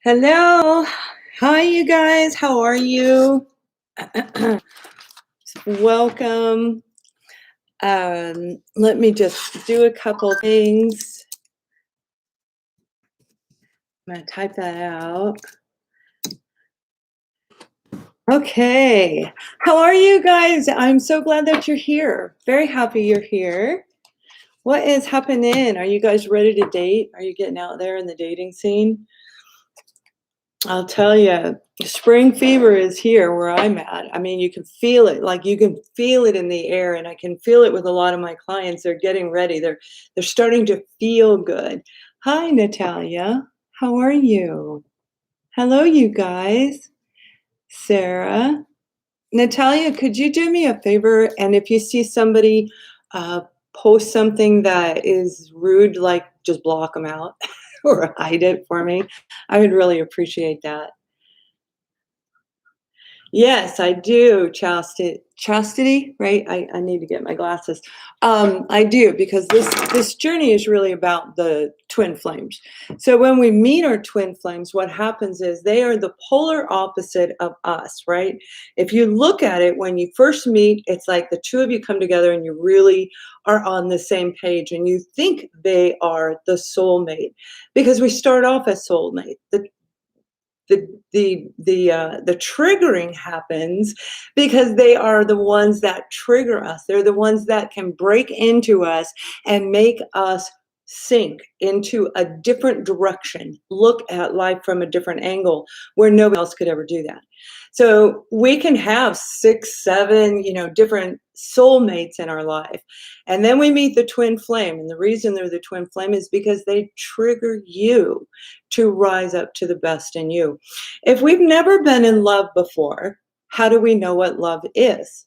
Hello. Hi, you guys. How are you? Welcome. Let me just do a couple things. I'm going to type that out. Okay. How are you guys? I'm so glad that you're here. Very happy you're here. What is happening? Are you guys ready to date? Are you getting out there in the dating scene? I'll tell you, spring fever is here where I'm at. I mean, you can feel it, like you can feel it in the air, and I can feel it with a lot of my clients. They're getting ready. They're starting to feel good. Hi, Natalia. How are you? Hello, you guys. Sarah. Natalia, could you do me a favor? And if you see somebody post something that is rude, like just block them out or hide it for me. I would really appreciate that. Yes, I do. Chastity, right? I need to get my glasses. I do, because this journey is really about the twin flames. So when we meet our twin flames, what happens is they are the polar opposite of us, right? If you look at it, when you first meet, it's like the two of you come together and you really are on the same page and you think they are the soulmate, because we start off as soulmate. The triggering happens because they are the ones that trigger us. They're the ones that can break into us and make us sink into a different direction, look at life from a different angle where nobody else could ever do that. So we can have 6, 7, different soulmates in our life. And then we meet the twin flame. And the reason they're the twin flame is because they trigger you to rise up to the best in you. If we've never been in love before, how do we know what love is?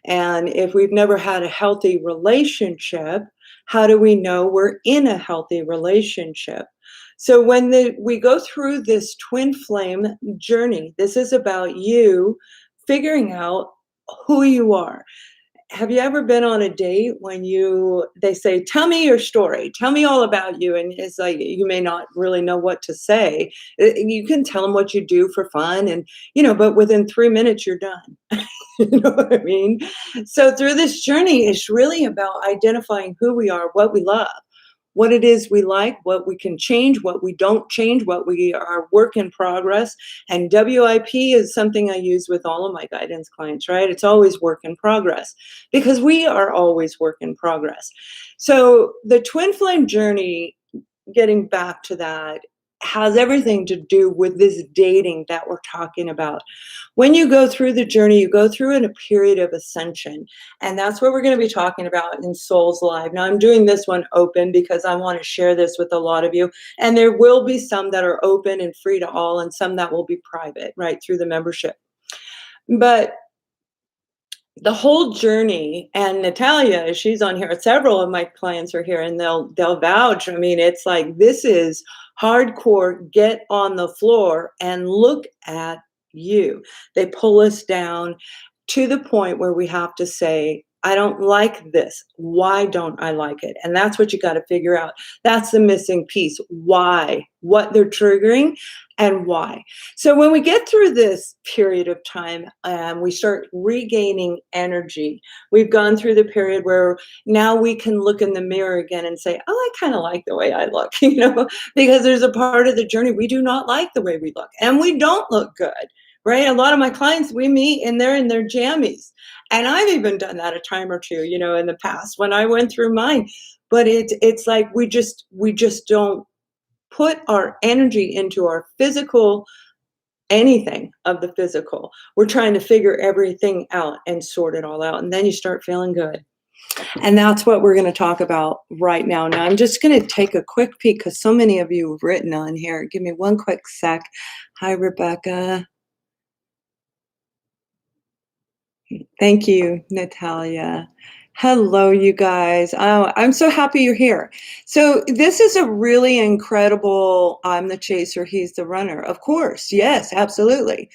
And if we've never had a healthy relationship, how do we know we're in a healthy relationship? So when we go through this twin flame journey, this is about you figuring out who you are. Have you ever been on a date when they say, tell me your story, tell me all about you? And it's like, you may not really know what to say. You can tell them what you do for fun and, but within 3 minutes, you're done. You know what I mean? So through this journey, it's really about identifying who we are, what we love, what it is we like, what we can change, what we don't change, what we are work in progress. And WIP is something I use with all of my guidance clients, right? It's always work in progress because we are always work in progress. So the twin flame journey, getting back to that, has everything to do with this dating that we're talking about. When you go through the journey, you go through in a period of ascension. And that's what we're going to be talking about in Souls Live. Now, I'm doing this one open because I want to share this with a lot of you. And there will be some that are open and free to all, and some that will be private, right, through the membership. But the whole journey, and Natalia, she's on here, several of my clients are here, and they'll vouch. I mean, it's like, this is hardcore, get on the floor and look at you. They pull us down to the point where we have to say, I don't like this. Why don't I like it? And that's what you got to figure out. That's the missing piece. Why? What they're triggering and why. So when we get through this period of time, we start regaining energy. We've gone through the period where now we can look in the mirror again and say, oh, I kind of like the way I look, because there's a part of the journey we do not like the way we look, and we don't look good. Right? A lot of my clients, we meet and they're in their jammies. And I've even done that a time or two, in the past when I went through mine. But it's like we just don't put our energy into our physical, anything of the physical. We're trying to figure everything out and sort it all out. And then you start feeling good. And that's what we're going to talk about right now. Now, I'm just going to take a quick peek because so many of you have written on here. Give me one quick sec. Hi, Rebecca. Thank you, Natalia. Hello, you guys. Oh, I'm so happy you're here. So this is a really incredible, I'm the chaser, he's the runner. Of course, yes, absolutely.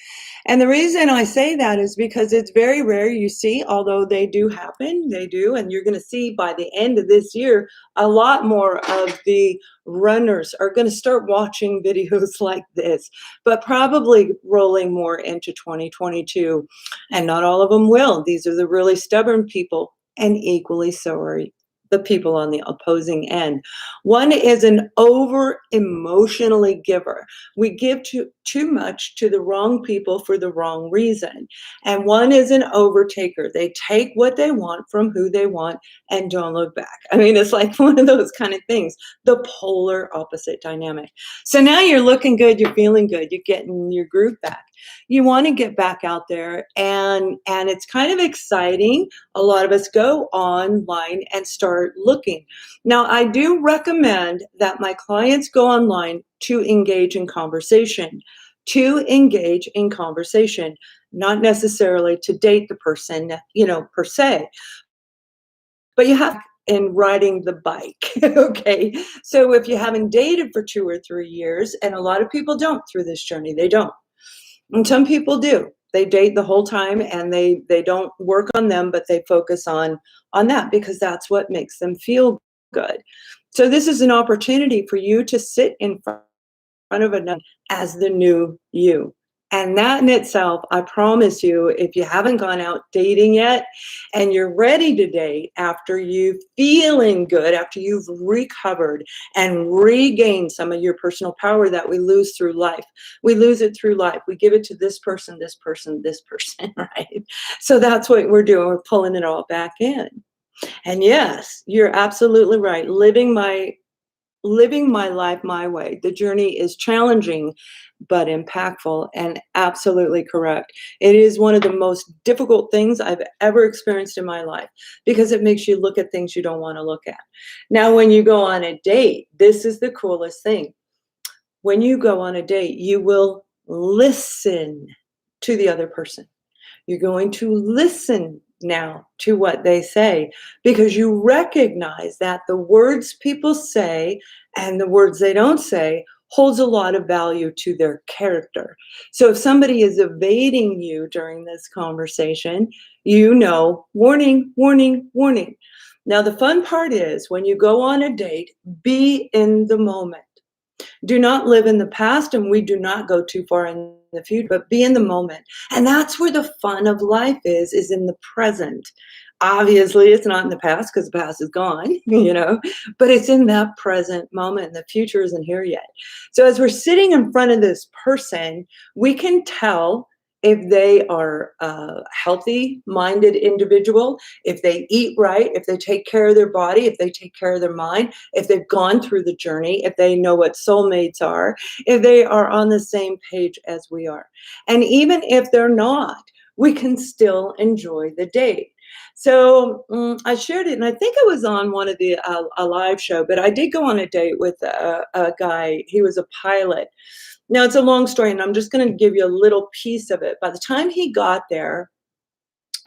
And the reason I say that is because it's very rare you see, although they do happen, they do, and you're going to see by the end of this year, a lot more of the runners are going to start watching videos like this, but probably rolling more into 2022. And not all of them will. These are the really stubborn people, and equally so are the people on the opposing end. One is an over emotionally giver. We give too much to the wrong people for the wrong reason. And one is an overtaker. They take what they want from who they want and don't look back. I mean, it's like one of those kind of things, the polar opposite dynamic. So now you're looking good, you're feeling good, you're getting your groove back. You want to get back out there, and it's kind of exciting. A lot of us go online and start looking. Now, I do recommend that my clients go online to engage in conversation, not necessarily to date the person, per se, but you have in riding the bike. Okay. So if you haven't dated for 2 or 3 years, and a lot of people don't through this journey, they don't. And some people do. They date the whole time, and they don't work on them, but they focus on that because that's what makes them feel good. So this is an opportunity for you to sit in front of another as the new you. And that in itself, I promise you, if you haven't gone out dating yet and you're ready to date after you feeling good, after you've recovered and regained some of your personal power that we lose through life. We lose it through life. We give it to this person, this person, this person, right? So that's what we're doing. We're pulling it all back in. And yes, you're absolutely right. Living my life my way. The journey is challenging, but impactful, and absolutely correct. It is one of the most difficult things I've ever experienced in my life because it makes you look at things you don't want to look at. Now, when you go on a date, this is the coolest thing. When you go on a date, you will listen to the other person. You're going to listen now to what they say because you recognize that the words people say and the words they don't say holds a lot of value to their character. So if somebody is evading you during this conversation, warning, warning, warning. Now, the fun part is when you go on a date, be in the moment. Do not live in the past, and we do not go too far in the future, but be in the moment. And that's where the fun of life is in the present. Obviously, it's not in the past because the past is gone, but it's in that present moment. The future isn't here yet. So as we're sitting in front of this person, we can tell if they are a healthy-minded individual, if they eat right, if they take care of their body, if they take care of their mind, if they've gone through the journey, if they know what soulmates are, if they are on the same page as we are. And even if they're not, we can still enjoy the date. So I shared it, and I think it was on one of the a live show, but I did go on a date with a guy. He was a pilot. Now, it's a long story, and I'm just going to give you a little piece of it. By the time he got there,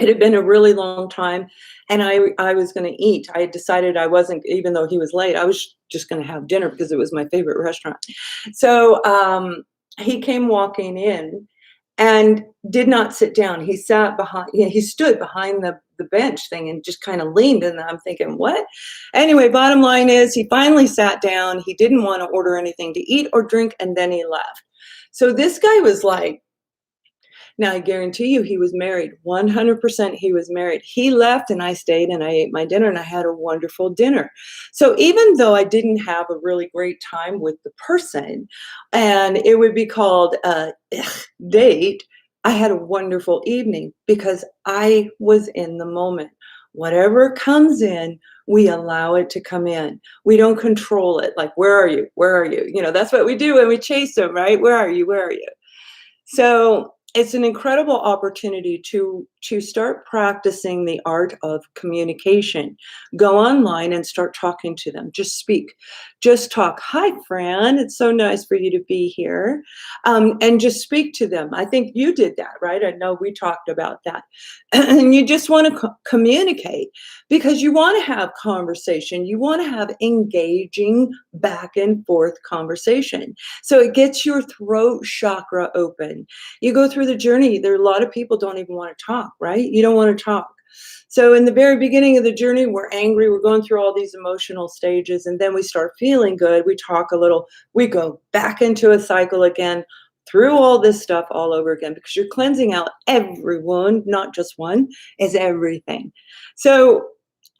it had been a really long time, and I was going to eat. I had decided I wasn't, even though he was late, I was just going to have dinner because it was my favorite restaurant. So he came walking in and did not sit down. He sat behind, he stood behind the bench thing and just kind of leaned. And I'm thinking, what? Anyway, bottom line is he finally sat down. He didn't want to order anything to eat or drink, and then he left. So this guy was like, now I guarantee you he was married, 100% he was married. He left and I stayed and I ate my dinner and I had a wonderful dinner. So even though I didn't have a really great time with the person, and it would be called a date, I had a wonderful evening because I was in the moment. Whatever comes in, we allow it to come in. We don't control it. Like, where are you? Where are you? That's what we do when we chase them, right? Where are you? Where are you? So it's an incredible opportunity to start practicing the art of communication. Go online and start talking to them. Just speak. Just talk. Hi, Fran. It's so nice for you to be here. And just speak to them. I think you did that, right? I know we talked about that. And you just want to communicate because you want to have conversation. You want to have engaging back and forth conversation. So it gets your throat chakra open. You go through the journey. There are a lot of people don't even want to talk, right? You don't want to talk. So in the very beginning of the journey, we're angry, we're going through all these emotional stages, and then we start feeling good. We talk a little, we go back into a cycle again, through all this stuff all over again, because you're cleansing out every wound, not just one, is everything. So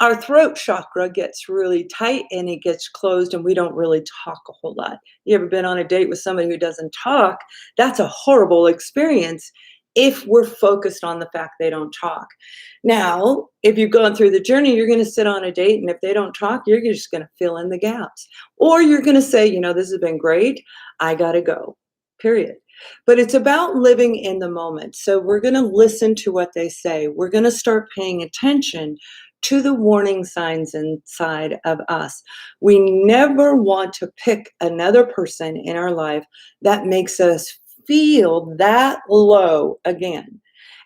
our throat chakra gets really tight and it gets closed, and we don't really talk a whole lot. You ever been on a date with somebody who doesn't talk? That's a horrible experience if we're focused on the fact they don't talk. Now, if you've gone through the journey, you're going to sit on a date, and if they don't talk, you're just going to fill in the gaps. Or you're going to say, this has been great. I got to go, period. But it's about living in the moment. So we're going to listen to what they say. We're going to start paying attention to the warning signs inside of us. We never want to pick another person in our life that makes us feel that low again.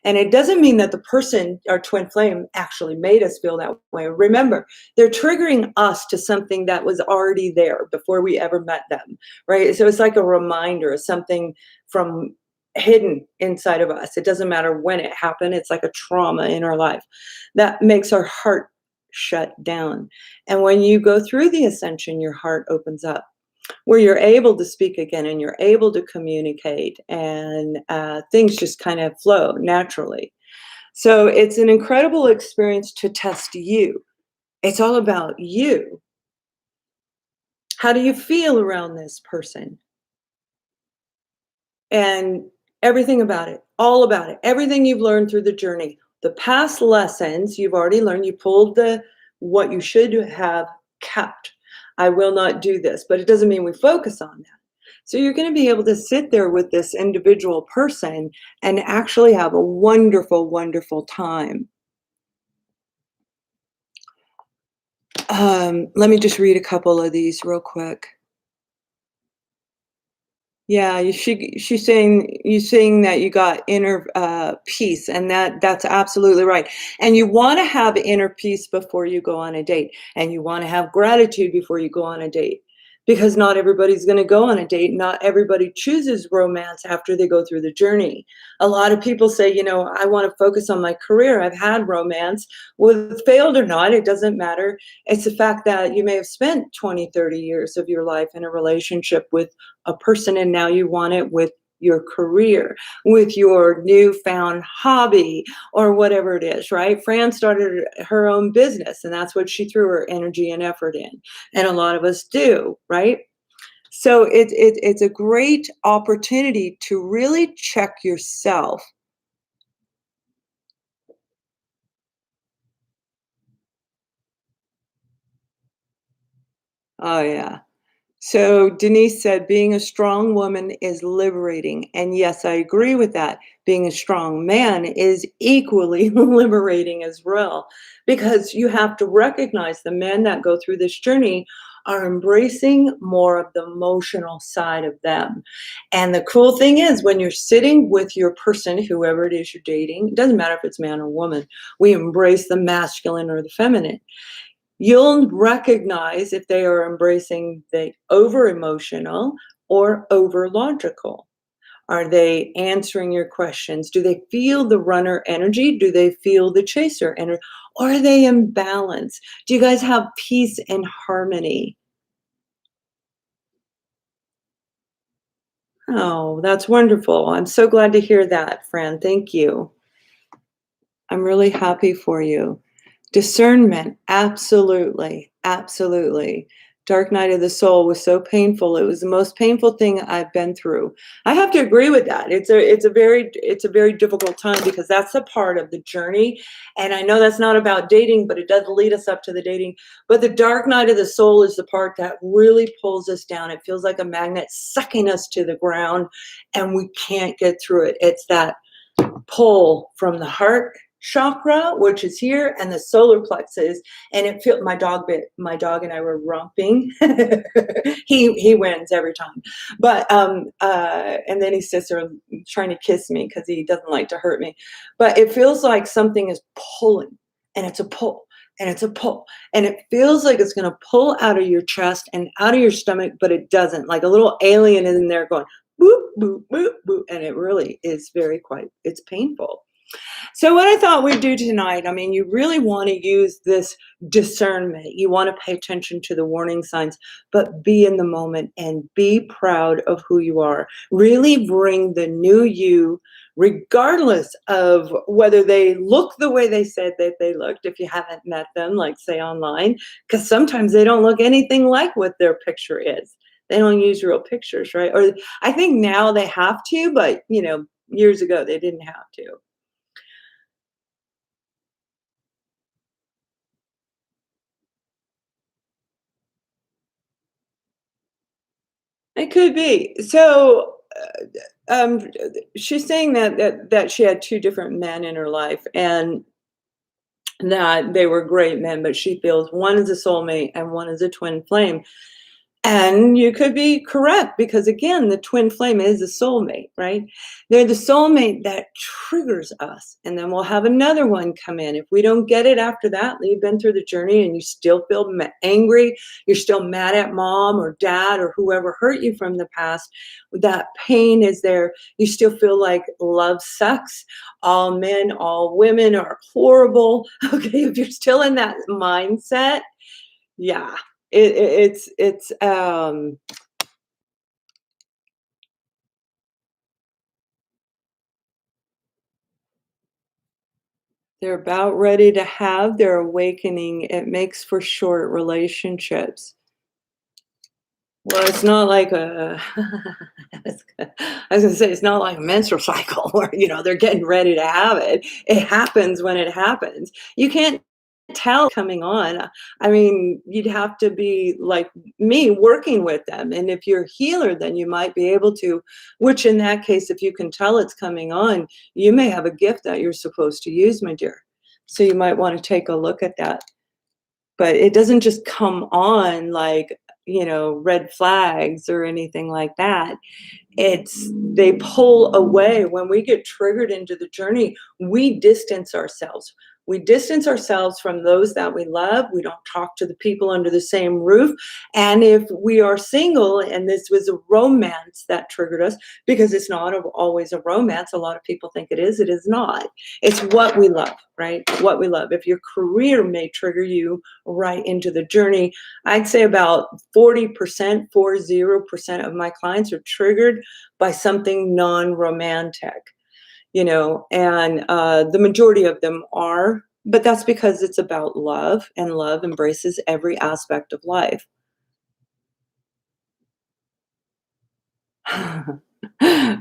And it doesn't mean that the person, our twin flame, actually made us feel that way. Remember, they're triggering us to something that was already there before we ever met them, right? So it's like a reminder of something from hidden inside of us. It doesn't matter when it happened. It's like a trauma in our life that makes our heart shut down. And when you go through the ascension, your heart opens up, where you're able to speak again and you're able to communicate, and things just kind of flow naturally. So it's an incredible experience to test you. It's all about you. How do you feel around this person? And everything about it, all about it, everything you've learned through the journey, the past lessons you've already learned, you pulled what you should have kept. I will not do this, but it doesn't mean we focus on that. So you're going to be able to sit there with this individual person and actually have a wonderful, wonderful time. Let me just read a couple of these real quick. Yeah, she's saying that you got inner peace, and that's absolutely right. And you want to have inner peace before you go on a date, and you want to have gratitude before you go on a date, because not everybody's going to go on a date. Not everybody chooses romance after they go through the journey. A lot of people say, I want to focus on my career. I've had romance, whether it's failed or not, it doesn't matter. It's the fact that you may have spent 20, 30 years of your life in a relationship with a person, and now you want it with your career, with your newfound hobby, or whatever it is, right? Fran started her own business, and that's what she threw her energy and effort in. And a lot of us do, right? So it's a great opportunity to really check yourself. Oh, yeah. So Denise said, being a strong woman is liberating. And yes, I agree with that. Being a strong man is equally liberating as well, because you have to recognize the men that go through this journey are embracing more of the emotional side of them. And the cool thing is, when you're sitting with your person, whoever it is you're dating, it doesn't matter if it's man or woman, we embrace the masculine or the feminine. You'll recognize if they are embracing the over emotional or over logical. Are they answering your questions? Do they feel the runner energy? Do they feel the chaser energy? Or are they in balance? Do you guys have peace and harmony? Oh, that's wonderful. I'm so glad to hear that, Fran. Thank you. I'm really happy for you. Discernment, absolutely, absolutely. Dark night of the soul was so painful. It was the most painful thing I've been through. I have to agree with that. It's a very difficult time, because that's a part of the journey. And I know that's not about dating, but it does lead us up to the dating. But the dark night of the soul is the part that really pulls us down. It feels like a magnet sucking us to the ground, and we can't get through it. It's that pull from the heart chakra, which is here, and the solar plexus. And it felt, my dog and I were romping. He wins every time. But and then he sits there trying to kiss me because he doesn't like to hurt me. But it feels like something is pulling, and it's a pull. And it's a pull, and it feels like it's going to pull out of your chest and out of your stomach, but it doesn't. Like a little alien is in there going boop, boop, boop, boop. And it really is it's painful. So what I thought we'd do tonight, I mean, you really want to use this discernment. You want to pay attention to the warning signs, but be in the moment and be proud of who you are. Really bring the new you, regardless of whether they look the way they said that they looked, if you haven't met them, like say online, because sometimes they don't look anything like what their picture is. They don't use real pictures, right? Or I think now they have to, but years ago they didn't have to. It could be. So, she's saying that she had two different men in her life, and that they were great men, but she feels one is a soulmate and one is a twin flame. And you could be correct because again, the twin flame is a soulmate, right? They're the soulmate that triggers us. And then we'll have another one come in. If we don't get it after that, you've been through the journey and you still feel angry, you're still mad at mom or dad or whoever hurt you from the past, that pain is there. You still feel like love sucks. All men, all women are horrible. Okay, if you're still in that mindset, yeah, it's they're about ready to have their awakening. It makes for short relationships. Well, it's not like a I was gonna say it's not like a menstrual cycle where, they're getting ready to have it. It happens when it happens. You can't tell coming on. I mean, you'd have to be like me working with them. And if you're a healer, then you might be able to, which in that case, if you can tell it's coming on, you may have a gift that you're supposed to use, my dear. So you might want to take a look at that. But it doesn't just come on like, red flags or anything like that. They pull away. When we get triggered into the journey, we distance ourselves. We distance ourselves from those that we love. We don't talk to the people under the same roof. And if we are single and this was a romance that triggered us, because it's not always a romance, a lot of people think it is not. It's what we love, right? What we love. If your career may trigger you right into the journey, I'd say about 40% of my clients are triggered by something non-romantic, and the majority of them are, but that's because it's about love, and love embraces every aspect of life.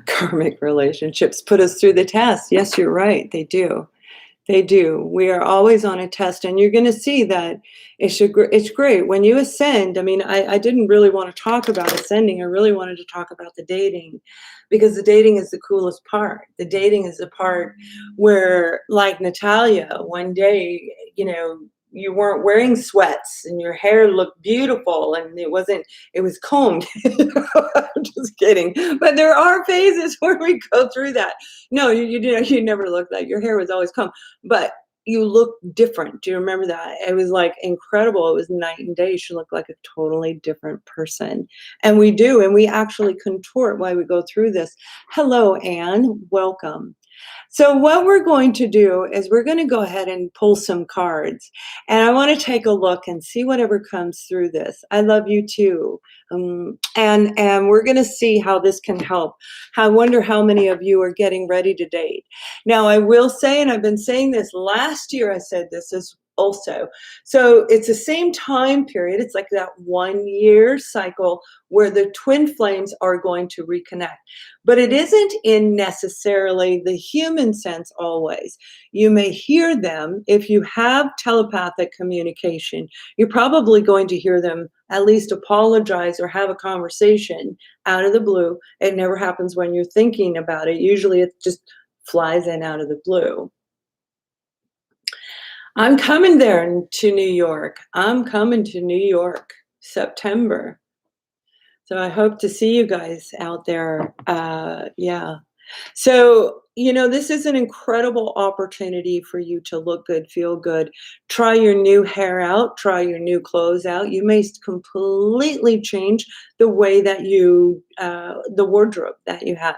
Karmic relationships put us through the test. Yes, you're right. They do. They do. We are always on a test, and you're going to see that it's great when you ascend. I mean, I didn't really want to talk about ascending. I really wanted to talk about the dating, because the dating is the coolest part. The dating is the part where, like Natalia, one day, you weren't wearing sweats and your hair looked beautiful and it was combed. I'm just kidding. But there are phases where we go through that. No, you never looked like your hair was always combed, but you look different. Do you remember that? It was like incredible. It was night and day. You look like a totally different person. And we do, and we actually contort while we go through this. Hello, Anne. Welcome. So what we're going to do is we're going to go ahead and pull some cards. And I want to take a look and see whatever comes through this. I love you too. And we're going to see how this can help. I wonder how many of you are getting ready to date. Now, I will say, and I've been saying this last year, I said this as also. So it's the same time period. It's like that 1 year cycle where the twin flames are going to reconnect. But it isn't in necessarily the human sense always. You may hear them if you have telepathic communication. You're probably going to hear them at least apologize or have a conversation out of the blue. It never happens when you're thinking about it. Usually it just flies in out of the blue. I'm coming there to New York. I'm coming to New York, September. So I hope to see you guys out there. Yeah. So this is an incredible opportunity for you to look good, feel good. Try your new hair out, try your new clothes out. You may completely change the way that the wardrobe that you have.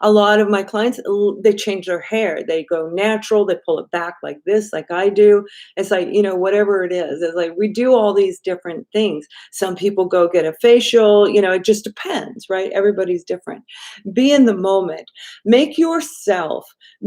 A lot of my clients, they change their hair. They go natural, they pull it back like this, like I do. It's like, whatever it is. It's like we do all these different things. Some people go get a facial, it just depends, right? Everybody's different. Be in the moment. Make yourself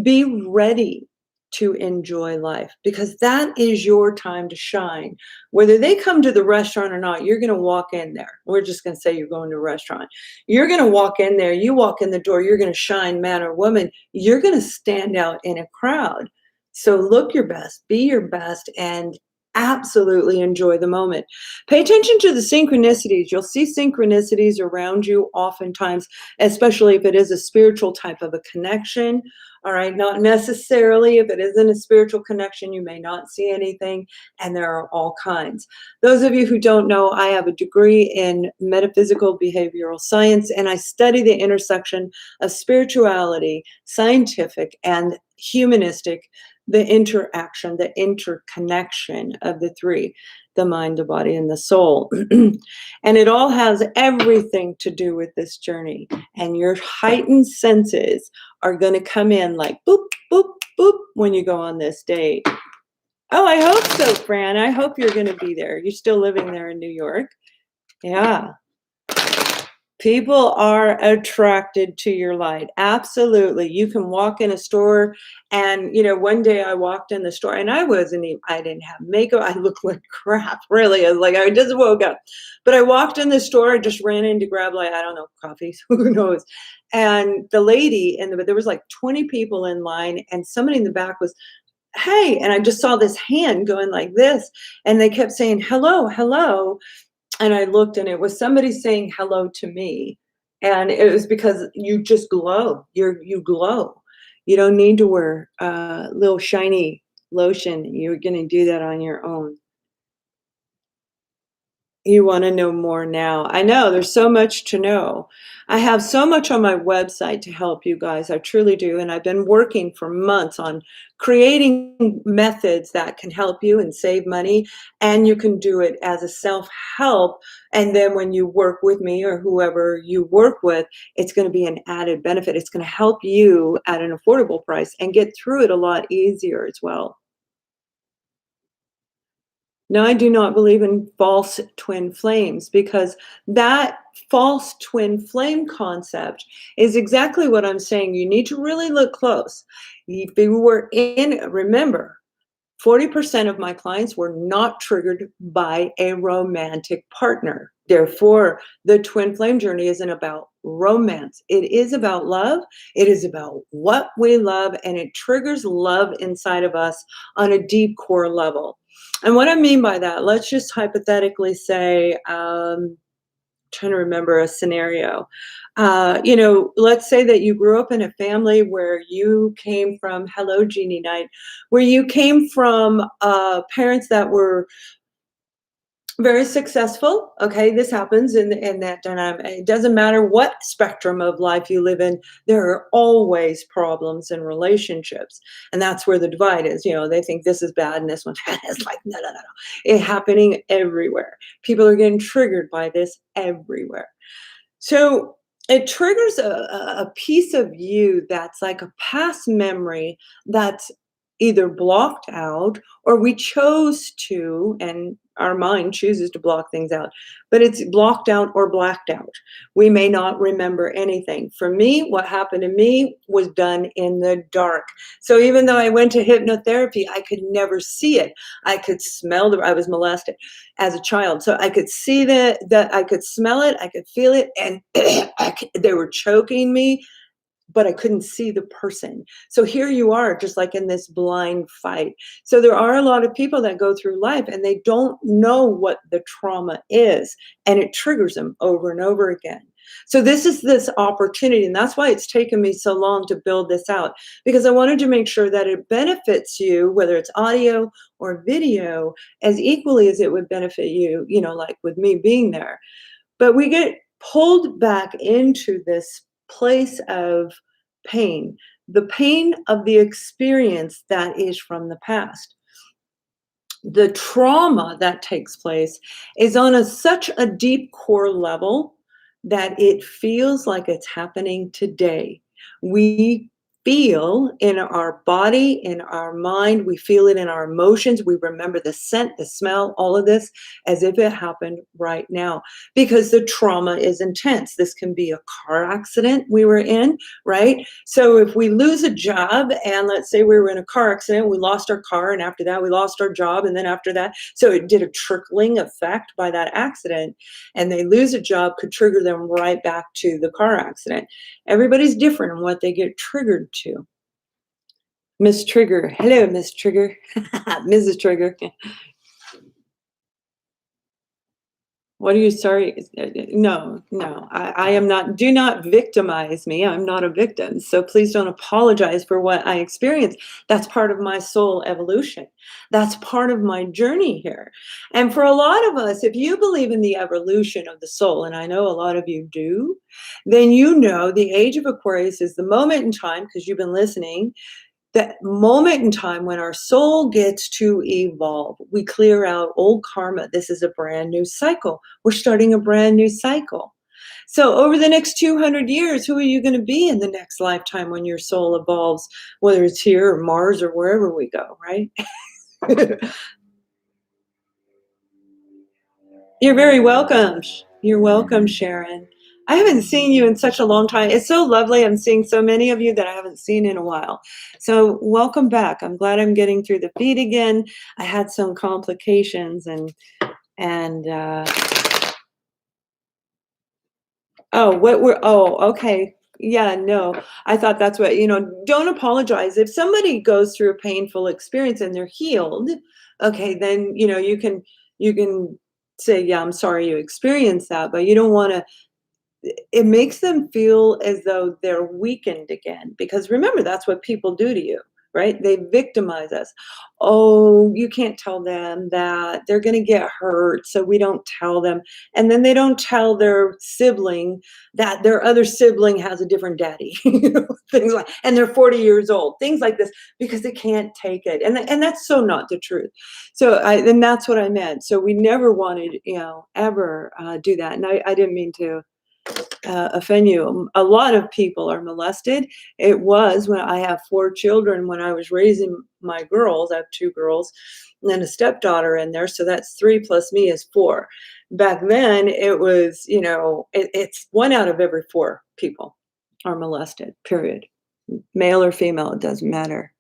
be ready to enjoy life because that is your time to shine. Whether they come to the restaurant or not, you're going to walk in there. We're just going to say you're going to a restaurant. You're going to walk in there. You walk in the door. You're going to shine, man or woman. You're going to stand out in a crowd. So look your best, be your best, and absolutely enjoy the moment. Pay attention to the synchronicities. You'll see synchronicities around you oftentimes, especially if it is a spiritual type of a connection. All right, not necessarily. If it isn't a spiritual connection, you may not see anything, and there are all kinds. Those of you who don't know, I have a degree in metaphysical behavioral science, and I study the intersection of spirituality, scientific, and humanistic, the interaction, the interconnection of the three, the mind, the body, and the soul. And it all has everything to do with this journey. And your heightened senses are going to come in like boop, boop, boop when you go on this date. Oh, I hope so, Fran. I hope you're going to be there. You're still living there in New York. Yeah. People are attracted to your light. Absolutely. You can walk in a store and, one day I walked in the store and I didn't have makeup. I looked like crap, really. I was like, I just woke up. But I walked in the store, I just ran in to grab I don't know, coffee, who knows. And the lady, there was like 20 people in line and somebody in the back was, hey, and I just saw this hand going like this. And they kept saying, hello, hello. And I looked and it was somebody saying hello to me. And it was because you just glow. You glow. You don't need to wear little shiny lotion. You're going to do that on your own. You want to know more now. I know there's so much to know. I have so much on my website to help you guys. I truly do. And I've been working for months on creating methods that can help you and save money. And you can do it as a self-help. And then when you work with me or whoever you work with, it's going to be an added benefit. It's going to help you at an affordable price and get through it a lot easier as well. No, I do not believe in false twin flames because that false twin flame concept is exactly what I'm saying. You need to really look close. If you were remember, 40% of my clients were not triggered by a romantic partner. Therefore, the twin flame journey isn't about romance. It is about love. It is about what we love, and it triggers love inside of us on a deep core level. And what I mean by that, let's just hypothetically say, trying to remember a scenario. Let's say that you grew up in a family where you came from, hello, Jeannie Knight, where you came from parents that were very successful. Okay, this happens in that dynamic. It doesn't matter what spectrum of life you live in, there are always problems in relationships. And that's where the divide is. They think this is bad and this one is like, no. It's happening everywhere. People are getting triggered by this everywhere. So it triggers a piece of you that's like a past memory that's either blocked out or we chose to, and our mind chooses to block things out, but it's blocked out or blacked out. We may not remember anything. For me, what happened to me was done in the dark. So even though I went to hypnotherapy, I could never see it. I could smell I was molested as a child. So I could see that I could smell it, I could feel it, and they were choking me, but I couldn't see the person. So here you are, just like in this blind fight. So there are a lot of people that go through life and they don't know what the trauma is, and it triggers them over and over again. So this is this opportunity, and that's why it's taken me so long to build this out, because I wanted to make sure that it benefits you, whether it's audio or video, as equally as it would benefit you, like with me being there. But we get pulled back into this place of pain, the pain of the experience that is from the past. The trauma that takes place is on such a deep core level that it feels like it's happening today. We feel in our body, in our mind, we feel it in our emotions. We remember the scent, the smell, all of this as if it happened right now because the trauma is intense. This can be a car accident we were in, right? So if we lose a job and let's say we were in a car accident, we lost our car and after that we lost our job and then after that, so it did a trickling effect by that accident and they lose a job could trigger them right back to the car accident. Everybody's different in what they get triggered to. Miss Trigger. Hello, Miss Trigger. Mrs. Trigger. What are you sorry? No, I am not. Do not victimize me. I'm not a victim. So please don't apologize for what I experienced. That's part of my soul evolution. That's part of my journey here. And for a lot of us, if you believe in the evolution of the soul, and I know a lot of you do, then you know the age of Aquarius is the moment in time, because you've been listening, that moment in time when our soul gets to evolve. We clear out old karma. This is a brand new cycle. We're starting a brand new cycle. So over the next 200 years, who are you going to be in the next lifetime when your soul evolves, whether it's here or Mars or wherever we go, right? You're very welcome. You're welcome, Sharon. I haven't seen you in such a long time. It's so lovely. I'm seeing so many of you that I haven't seen in a while. So welcome back. I'm glad I'm getting through the feed again. I had some complications and okay. Yeah, no. I thought that's what, don't apologize. If somebody goes through a painful experience and they're healed, okay, then you can say, yeah, I'm sorry you experienced that, but you don't want to. It makes them feel as though they're weakened again, because remember, that's what people do to you, right? They victimize us. Oh, you can't tell them that they're going to get hurt, so we don't tell them. And then they don't tell their sibling that their other sibling has a different daddy. Things like, and they're 40 years old, things like this, because they can't take it. And that's so not the truth. So and that's what I meant. So we never wanted, ever do that. And I didn't mean to offend you. A lot of people are molested. It was when I have 4 children, when I was raising my girls. I have 2 girls and then a stepdaughter in there. So that's 3 plus me is 4. Back then it was, it's 1 out of every 4 people are molested, period. Male or female, it doesn't matter.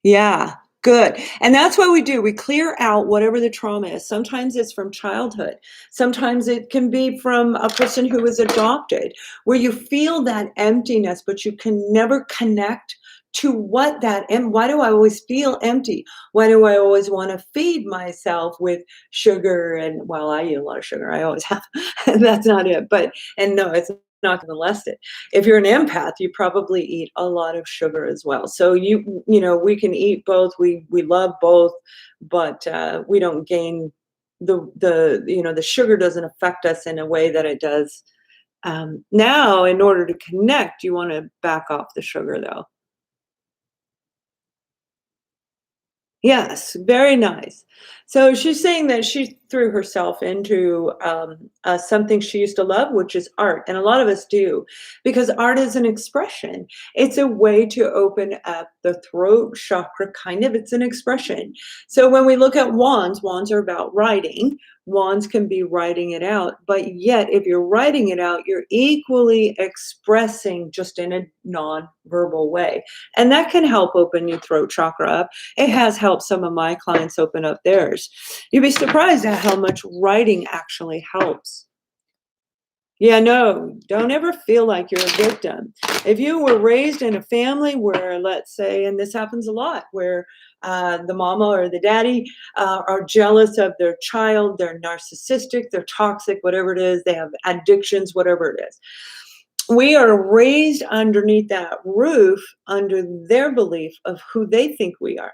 Yeah, good. And that's what we do. We clear out whatever the trauma is. Sometimes it's from childhood. Sometimes it can be from a person who was adopted, where you feel that emptiness, but you can never connect to what that, and why do I always feel empty? Why do I always want to feed myself with sugar? And well, I eat a lot of sugar. I always have. That's not it. And no, it's not going to last it. If you're an empath, you probably eat a lot of sugar as well. So we can eat both. We love both, but we don't gain the sugar doesn't affect us in a way that it does now. In order to connect, you want to back off the sugar, though. Yes, very nice. So she's saying that she threw herself into something she used to love, which is art. And a lot of us do, because art is an expression. It's a way to open up the throat chakra, kind of. It's an expression. So when we look at wands, wands are about writing. Wands can be writing it out. But yet, if you're writing it out, you're equally expressing just in a non-verbal way. And that can help open your throat chakra up. It has helped some of my clients open up theirs. You'd be surprised at how much writing actually helps. Yeah, no, don't ever feel like you're a victim. If you were raised in a family where, let's say, and this happens a lot, where the mama or the daddy are jealous of their child, they're narcissistic, they're toxic, whatever it is, they have addictions, whatever it is. We are raised underneath that roof, under their belief of who they think we are.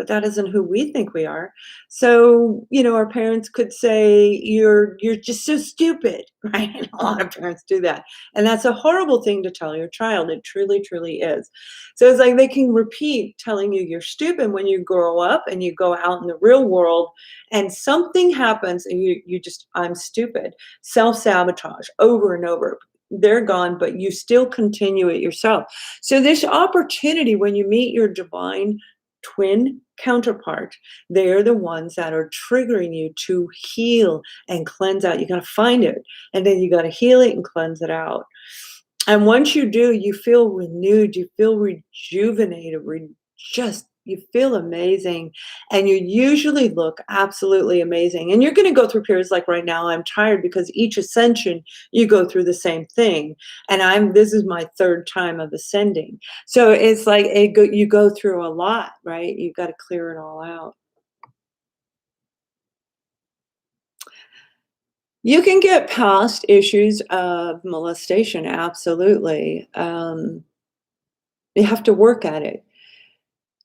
but that isn't who we think we are. So, our parents could say, you're just so stupid, right? A lot of parents do that. And that's a horrible thing to tell your child. It truly, truly is. So it's like they can repeat telling you you're stupid when you grow up and you go out in the real world and something happens and you just, I'm stupid. Self-sabotage over and over. They're gone, but you still continue it yourself. So this opportunity when you meet your divine twin counterpart, they're the ones that are triggering you to heal and cleanse out. You got to find it, and then you got to heal it and cleanse it out. And once you do, you feel renewed, you feel rejuvenated, just you feel amazing, and you usually look absolutely amazing. And you're going to go through periods like right now, I'm tired, because each ascension you go through the same thing. And this is my third time of ascending. So it's like you go through a lot, right? You've got to clear it all out. You can get past issues of molestation, absolutely. You have to work at it.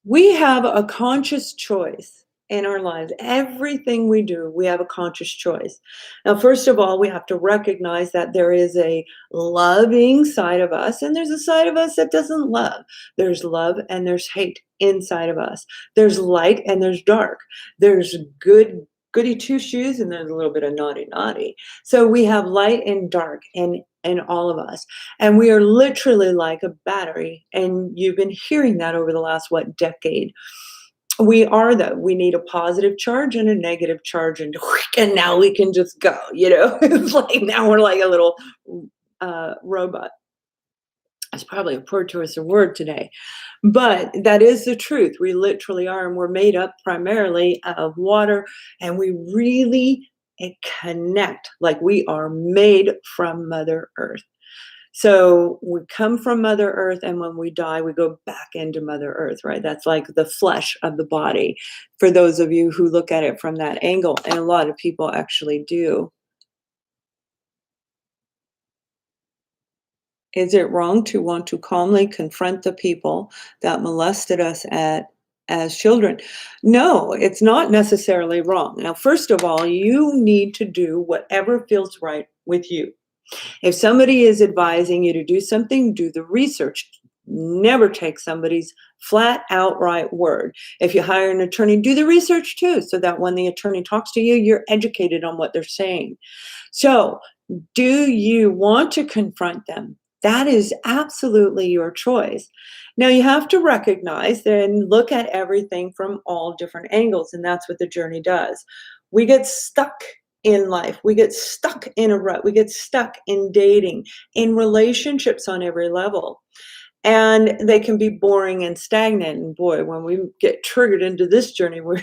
We have a conscious choice in our lives. Everything we do, we have a conscious choice. Now, first of all, we have to recognize that there is a loving side of us, and there's a side of us that doesn't love. There's love and there's hate inside of us. There's light and there's dark. There's goody two shoes, and there's a little bit of naughty naughty. So we have light and dark in all of us. And we are literally like a battery. And you've been hearing that over the last, decade. We are, though. We need a positive charge and a negative charge. And now we can just go, It's like now we're like a little robot. It's probably a poor choice of word today. But that is the truth. We literally are. And we're made up primarily of water. And we really connect like we are made from Mother Earth. So we come from Mother Earth, and when we die, we go back into Mother Earth, right? That's like the flesh of the body, for those of you who look at it from that angle, and a lot of people actually do. Is it wrong to want to calmly confront the people that molested us as children? No, it's not necessarily wrong. Now, first of all, you need to do whatever feels right with you. If somebody is advising you to do something, do the research. Never take somebody's flat outright word. If you hire an attorney, do the research too, so that when the attorney talks to you, you're educated on what they're saying. So, do you want to confront them? That is absolutely your choice. Now, you have to recognize and look at everything from all different angles, and that's what the journey does. We get stuck in life. We get stuck in a rut. We get stuck in dating, in relationships on every level. And they can be boring and stagnant. And boy, when we get triggered into this journey, we're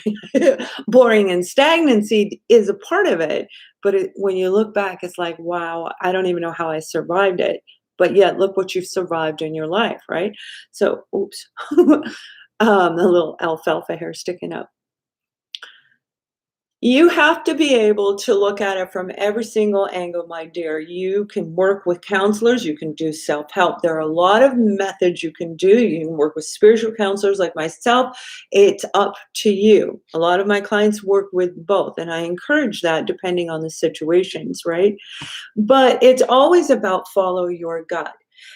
boring and stagnancy is a part of it. But when you look back, it's like, wow, I don't even know how I survived it. But yet, look what you've survived in your life, right? So, oops, the little alfalfa hair sticking up. You have to be able to look at it from every single angle, my dear. You can work with counselors. You can do self-help. There are a lot of methods you can do. You can work with spiritual counselors like myself. It's up to you. A lot of my clients work with both, and I encourage that depending on the situations, right? But it's always about follow your gut.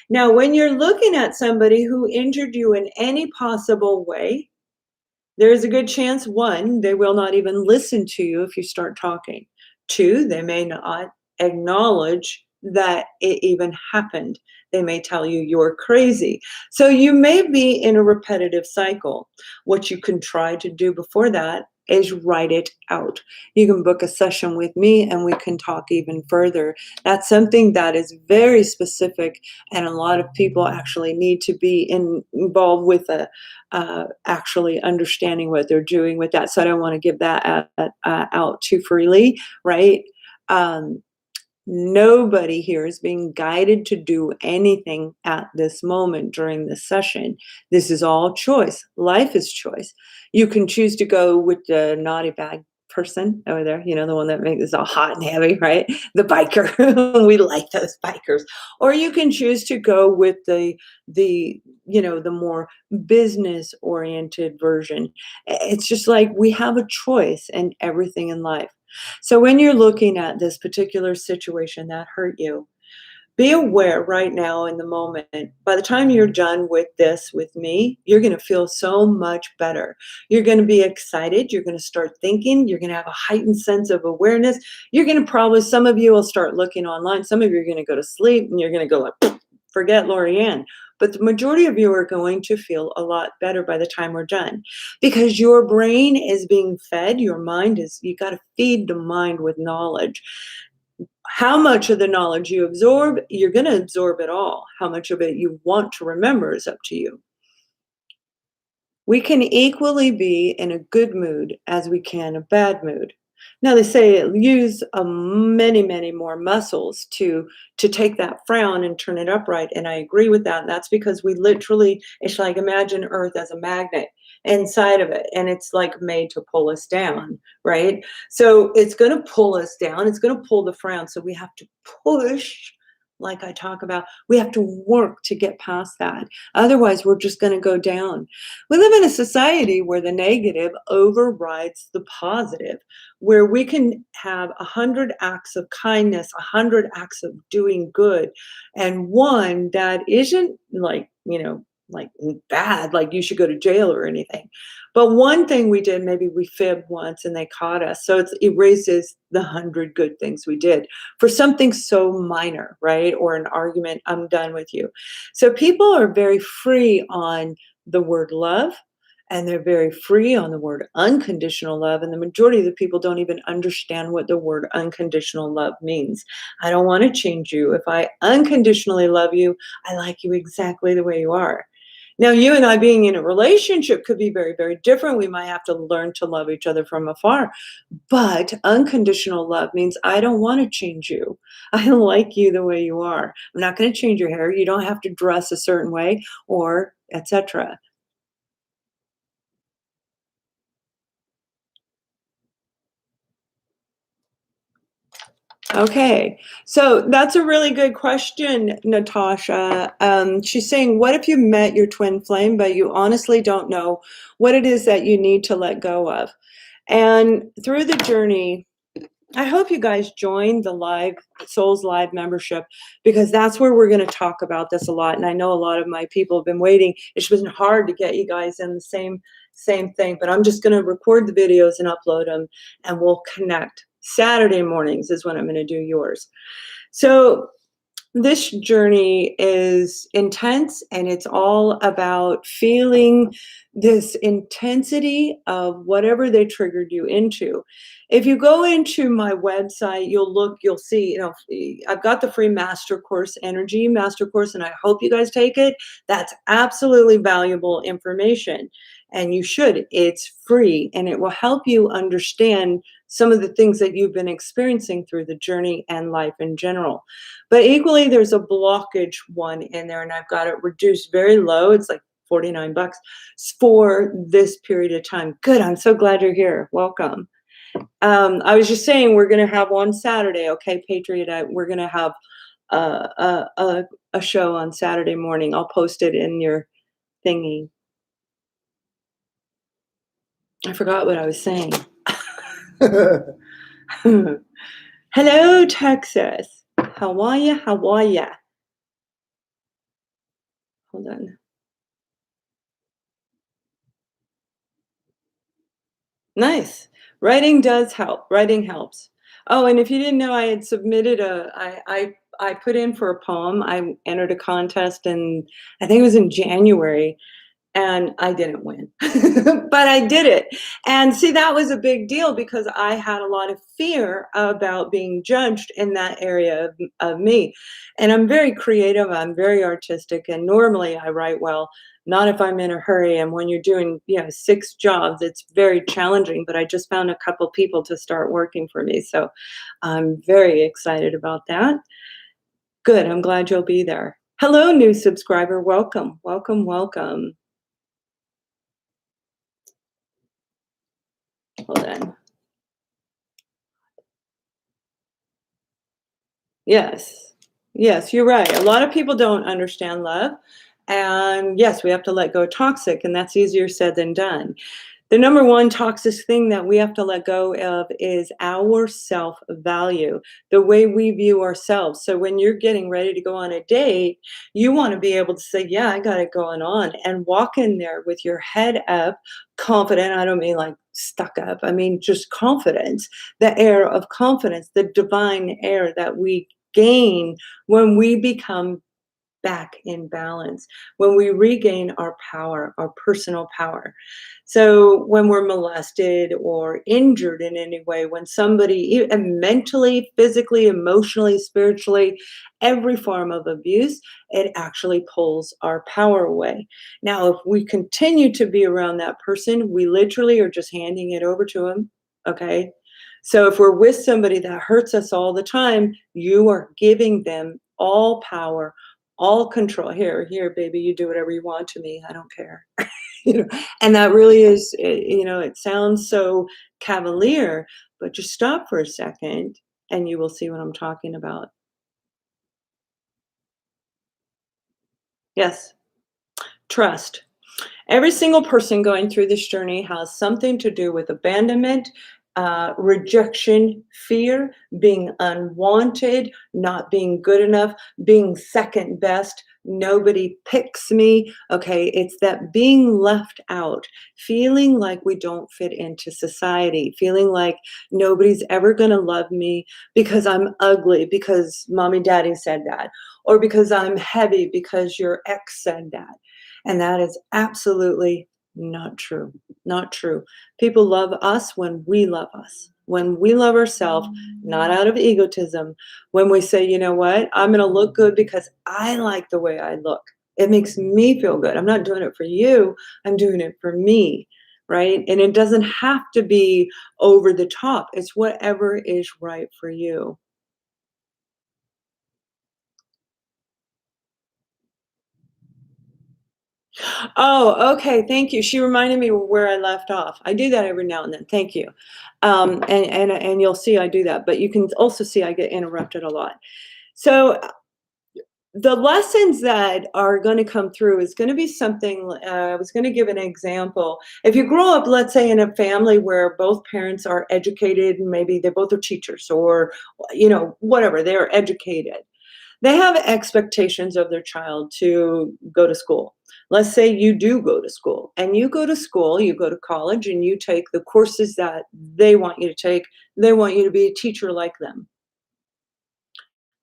Now, when you're looking at somebody who injured you in any possible way, there's a good chance, one, they will not even listen to you if you start talking. Two, they may not acknowledge that it even happened. They may tell you you're crazy. So you may be in a repetitive cycle. What you can try to do before that is write it out. You can book a session with me and we can talk even further. That's something that is very specific, and a lot of people actually need to be involved with actually understanding what they're doing with that. So I don't want to give that out too freely, right? Nobody here is being guided to do anything at this moment during this session. This is all choice. Life is choice. You can choose to go with the naughty bag person over there, the one that makes this all hot and heavy, right? The biker. We like those bikers. Or you can choose to go with the more business oriented version. It's just like we have a choice in everything in life. So when you're looking at this particular situation that hurt you, be aware right now in the moment. By the time you're done with this with me, you're going to feel so much better. You're going to be excited. You're going to start thinking. You're going to have a heightened sense of awareness. You're going to probably, some of you will start looking online. Some of you are going to go to sleep and you're going to go like, forget Lorianne. But the majority of you are going to feel a lot better by the time we're done, because your brain is being fed. Your mind is, you got to feed the mind with knowledge. How much of the knowledge you absorb, you're going to absorb it all. How much of it you want to remember is up to you. We can equally be in a good mood as we can a bad mood. Now they say use many, many more muscles to take that frown and turn it upright, and I agree with that. And that's because we literally, it's like imagine Earth as a magnet inside of it, and it's like made to pull us down, right? So it's going to pull us down. It's going to pull the frown. So we have to push, like I talk about. We have to work to get past that. Otherwise, we're just going to go down. We live in a society where the negative overrides the positive, where we can have 100 acts of kindness, 100 acts of doing good, and one that isn't like, like bad, like you should go to jail or anything. But one thing we did, maybe we fibbed once and they caught us. So it erases the 100 good things we did for something so minor, right? Or an argument, I'm done with you. So people are very free on the word love, and they're very free on the word unconditional love. And the majority of the people don't even understand what the word unconditional love means. I don't want to change you. If I unconditionally love you, I like you exactly the way you are. Now, you and I being in a relationship could be very, very different. We might have to learn to love each other from afar. But unconditional love means I don't want to change you. I like you the way you are. I'm not going to change your hair. You don't have to dress a certain way, or etc. Okay, so that's a really good question, Natasha. She's saying, what if you met your twin flame, but you honestly don't know what it is that you need to let go of? And through the journey, I hope you guys join the live Souls Live membership, because that's where we're going to talk about this a lot. And I know a lot of my people have been waiting. It's been hard to get you guys in the same thing, but I'm just going to record the videos and upload them, and we'll connect. Saturday mornings is when I'm going to do yours. So this journey is intense, and it's all about feeling this intensity of whatever they triggered you into. If you go into my website, you'll see, I've got the free master course, energy master course, and I hope you guys take it. That's absolutely valuable information, and you should. It's free, and it will help you understand some of the things that you've been experiencing through the journey and life in general. But equally, there's a blockage one in there, and I've got it reduced very low. It's like $49 for this period of time. Good. I'm so glad you're here. Welcome. I was just saying we're going to have one Saturday. Okay, Patriot, we're going to have a show on Saturday morning. I'll post it in your thingy. I forgot what I was saying. Hello, Texas. How are ya? How are ya? Hold on. Nice. Writing does help. Writing helps. Oh, and if you didn't know, I had submitted I put in for a poem. I entered a contest, and I think it was in January, and I didn't win, but I did it. And see, that was a big deal because I had a lot of fear about being judged in that area of me. And I'm very creative, I'm very artistic, and normally I write well, not if I'm in a hurry. And when you're doing, 6 jobs, it's very challenging, but I just found a couple people to start working for me. So I'm very excited about that. Good, I'm glad you'll be there. Hello, new subscriber. Welcome, welcome, welcome. Hold on. Yes. Yes, you're right. A lot of people don't understand love. And yes, we have to let go of toxic, and that's easier said than done. The number one toxic thing that we have to let go of is our self value, the way we view ourselves. So when you're getting ready to go on a date, you want to be able to say, yeah, I got it going on, and walk in there with your head up, confident. I don't mean like stuck up, I mean just confidence, the air of confidence, the divine air that we gain when we become back in balance, when we regain our power, our personal power. So when we're molested or injured in any way, when somebody mentally, physically, emotionally, spiritually, every form of abuse, it actually pulls our power away. Now, if we continue to be around that person, we literally are just handing it over to them. Okay. So if we're with somebody that hurts us all the time, you are giving them all power, all control. Here, baby, you do whatever you want to me. I don't care. You know, and that really is, it sounds so cavalier, but just stop for a second and you will see what I'm talking about. Yes, trust. Every single person going through this journey has something to do with abandonment, rejection, fear, being unwanted, not being good enough, being second best. Nobody picks me. Okay, it's that being left out, feeling like we don't fit into society, feeling like nobody's ever going to love me because I'm ugly, because mommy, daddy said that, or because I'm heavy, because your ex said that. And that is absolutely not true. Not true. People love us when we love us. When we love ourselves, not out of egotism. When we say, you know what, I'm going to look good because I like the way I look. It makes me feel good. I'm not doing it for you. I'm doing it for me. Right. And it doesn't have to be over the top. It's whatever is right for you. Oh, okay, thank you. She reminded me where I left off. I do that every now and then. Thank you. And you'll see I do that, but you can also see I get interrupted a lot. So the lessons that are going to come through is going to be something. I was going to give an example. If you grow up, let's say, in a family where both parents are educated, maybe they both are teachers, or whatever, they are educated, they have expectations of their child to go to school. Let's say you do go to school, and you go to school, you go to college, and you take the courses that they want you to take. They want you to be a teacher like them.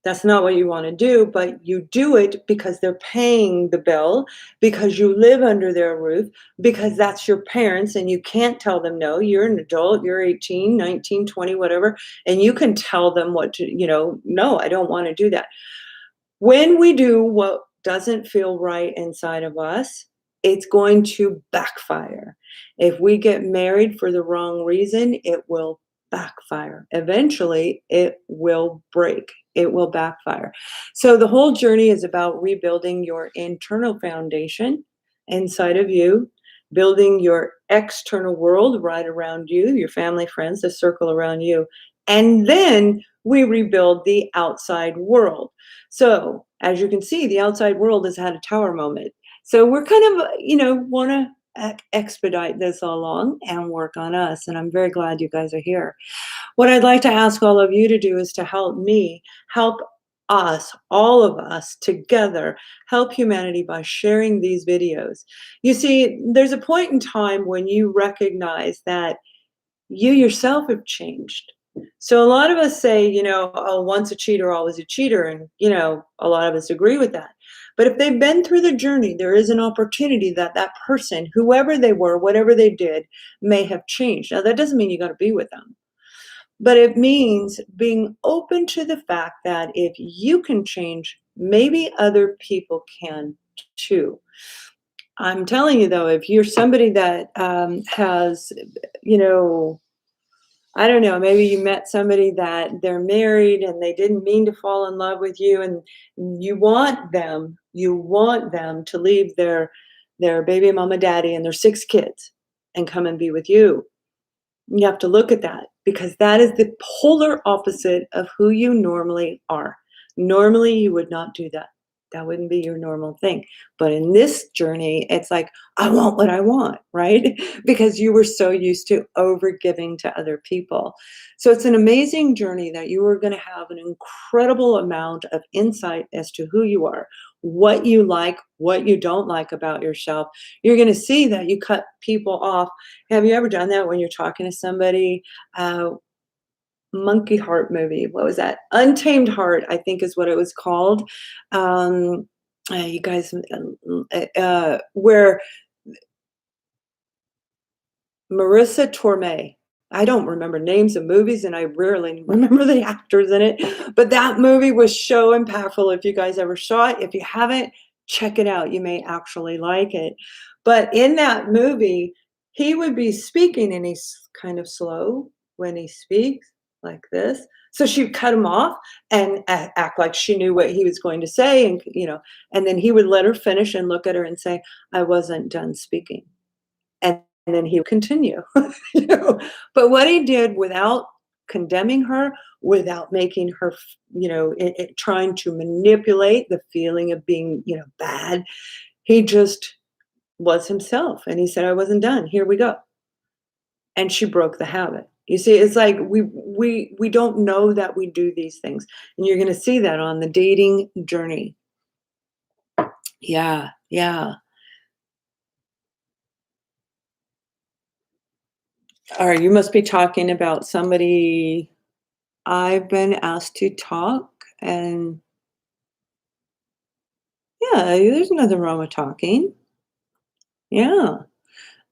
That's not what you want to do, but you do it because they're paying the bill, because you live under their roof, because that's your parents and you can't tell them no. You're an adult, you're 18, 19, 20, whatever, and you can tell them what to, no, I don't want to do that. When we do what doesn't feel right inside of us, it's going to backfire. If we get married for the wrong reason, it will backfire. Eventually, it will break. It will backfire. So the whole journey is about rebuilding your internal foundation inside of you, building your external world right around you, your family, friends, the circle around you. And then we rebuild the outside world. So, as you can see, the outside world has had a tower moment. So, we're kind of, want to expedite this along and work on us. And I'm very glad you guys are here. What I'd like to ask all of you to do is to help me, help us, all of us together, help humanity by sharing these videos. You see, there's a point in time when you recognize that you yourself have changed. So a lot of us say, oh, once a cheater, always a cheater. And, a lot of us agree with that. But if they've been through the journey, there is an opportunity that that person, whoever they were, whatever they did, may have changed. Now, that doesn't mean you got to be with them, but it means being open to the fact that if you can change, maybe other people can too. I'm telling you, though, if you're somebody that has, you know, I don't know, maybe you met somebody that they're married and they didn't mean to fall in love with you, and you want them to leave their baby mama daddy and their 6 kids and come and be with you. You have to look at that, because that is the polar opposite of who you normally are. Normally, you would not do that. That wouldn't be your normal thing. But in this journey, it's like, I want what I want, right? Because you were so used to over giving to other people. So it's an amazing journey that you are going to have an incredible amount of insight as to who you are, what you like, what you don't like about yourself. You're going to see that you cut people off. Have you ever done that when you're talking to somebody? Monkey Heart movie. What was that? Untamed Heart, I think is what it was called. You guys, where Marissa Tomei. I don't remember names of movies and I rarely remember the actors in it, but that movie was so impactful. If you guys ever saw it, if you haven't, check it out. You may actually like it. But in that movie, he would be speaking and he's kind of slow when he speaks like this. So she'd cut him off and act like she knew what he was going to say. And, and then he would let her finish and look at her and say, I wasn't done speaking. And then he would continue. you know. But what he did without condemning her, without making her, trying to manipulate the feeling of being, bad, he just was himself. And he said, I wasn't done. Here we go. And she broke the habit. You see, it's like we don't know that we do these things. And you're going to see that on the dating journey. Yeah, yeah. All right, you must be talking about somebody I've been asked to talk, and yeah, there's nothing wrong with talking. Yeah.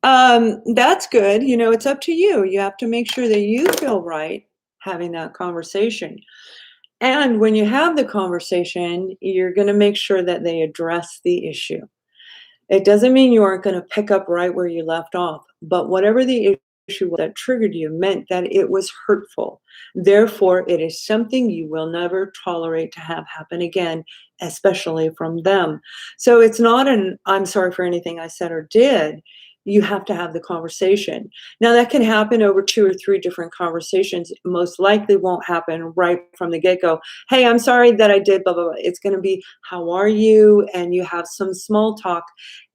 That's good. It's up to you. You have to make sure that you feel right having that conversation. And when you have the conversation, you're going to make sure that they address the issue. It doesn't mean you aren't going to pick up right where you left off, but whatever the issue that triggered you meant that it was hurtful. Therefore, it is something you will never tolerate to have happen again, especially from them. So it's not an I'm sorry for anything I said or did. You have to have the conversation. Now, that can happen over 2 or 3 different conversations. Most likely won't happen right from the get go. Hey, I'm sorry that I did, blah, blah, blah. It's going to be, how are you? And you have some small talk,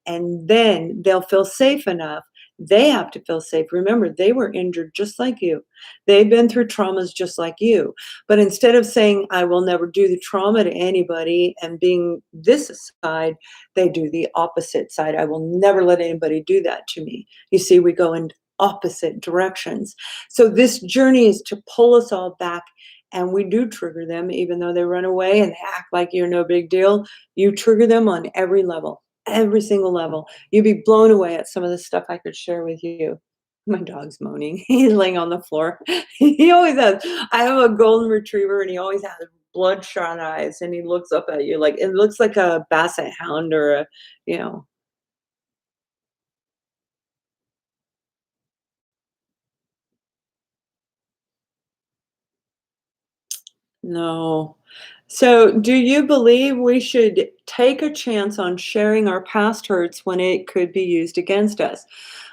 and then they'll feel safe enough. They have to feel safe. Remember, they were injured just like you. They've been through traumas just like you. But instead of saying, I will never do the trauma to anybody and being this side, they do the opposite side. I will never let anybody do that to me. You see, we go in opposite directions. So this journey is to pull us all back. And we do trigger them, even though they run away and act like you're no big deal. You trigger them on every level. Every single level. You'd be blown away at some of the stuff I could share with you. My dog's moaning. He's laying on the floor. He always has. I have a golden retriever and he always has bloodshot eyes and he looks up at you like it looks like a basset hound or a, you know. No. So, do you believe we should take a chance on sharing our past hurts when it could be used against us?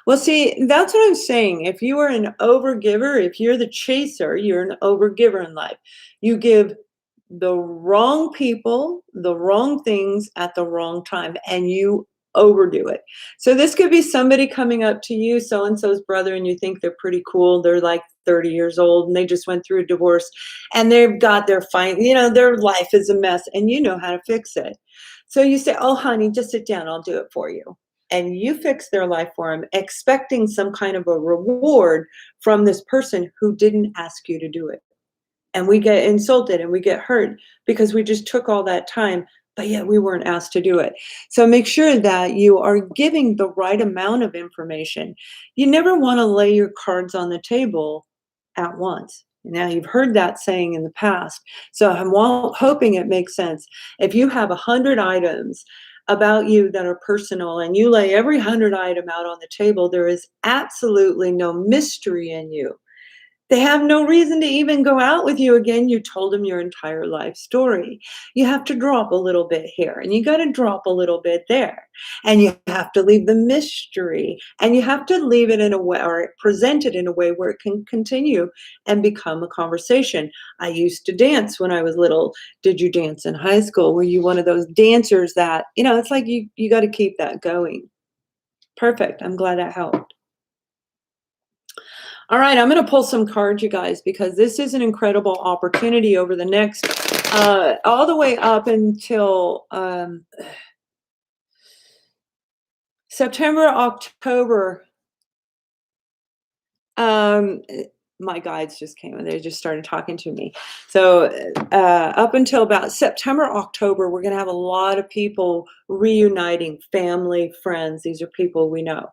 Well, see, that's what I'm saying. If you are an overgiver, if you're the chaser, you're an overgiver in life. You give the wrong people the wrong things at the wrong time and you overdo it. So this could be somebody coming up to you, so and so's brother, and you think they're pretty cool. They're like 30 years old and they just went through a divorce and they've got their fine, their life is a mess and you know how to fix it. So you say, oh, honey, just sit down. I'll do it for you. And you fix their life for them, expecting some kind of a reward from this person who didn't ask you to do it. And we get insulted and we get hurt because we just took all that time, but yet we weren't asked to do it. So make sure that you are giving the right amount of information. You never want to lay your cards on the table at once. Now, you've heard that saying in the past. So I'm hoping it makes sense. If you have 100 items about you that are personal and you lay every 100 item out on the table, there is absolutely no mystery in you. They have no reason to even go out with you again. You told them your entire life story. You have to drop a little bit here and you got to drop a little bit there. And you have to leave the mystery and you have to leave it in a way or present it in a way where it can continue and become a conversation. I used to dance when I was little. Did you dance in high school? Were you one of those dancers that, it's like you got to keep that going. Perfect. I'm glad that helped. All right, I'm going to pull some cards, you guys, because this is an incredible opportunity over the next, all the way up until September, October. My guides just came and they just started talking to me. So up until about September, October, we're going to have a lot of people reuniting, family, friends. These are people we know.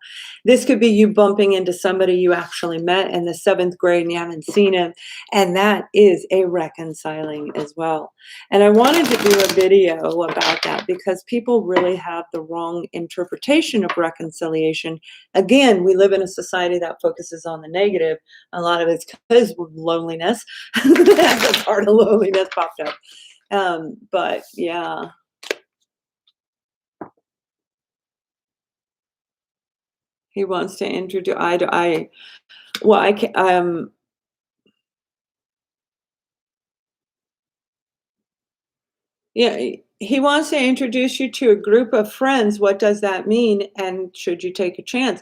This could be you bumping into somebody you actually met in the 7th grade and you haven't seen him. And that is a reconciling as well. And I wanted to do a video about that because people really have the wrong interpretation of reconciliation. Again, we live in a society that focuses on the negative. A lot of it's because of loneliness. That's a part of loneliness popped up. But yeah. He wants to introduce, well, I can, yeah, he wants to introduce you to a group of friends. What does that mean? And should you take a chance?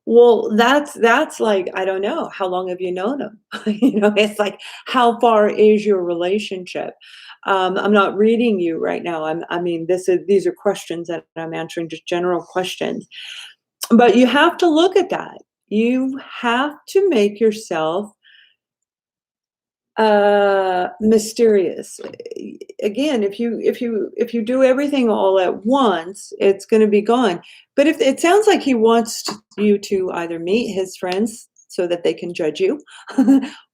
Well, that's like, I don't know. How long have you known him? It's like, how far is your relationship? I'm not reading you right now. These are questions that I'm answering, just general questions. But you have to look at that. You have to make yourself mysterious. Again, if you do everything all at once, it's going to be gone. But if it sounds like he wants you to either meet his friends so that they can judge you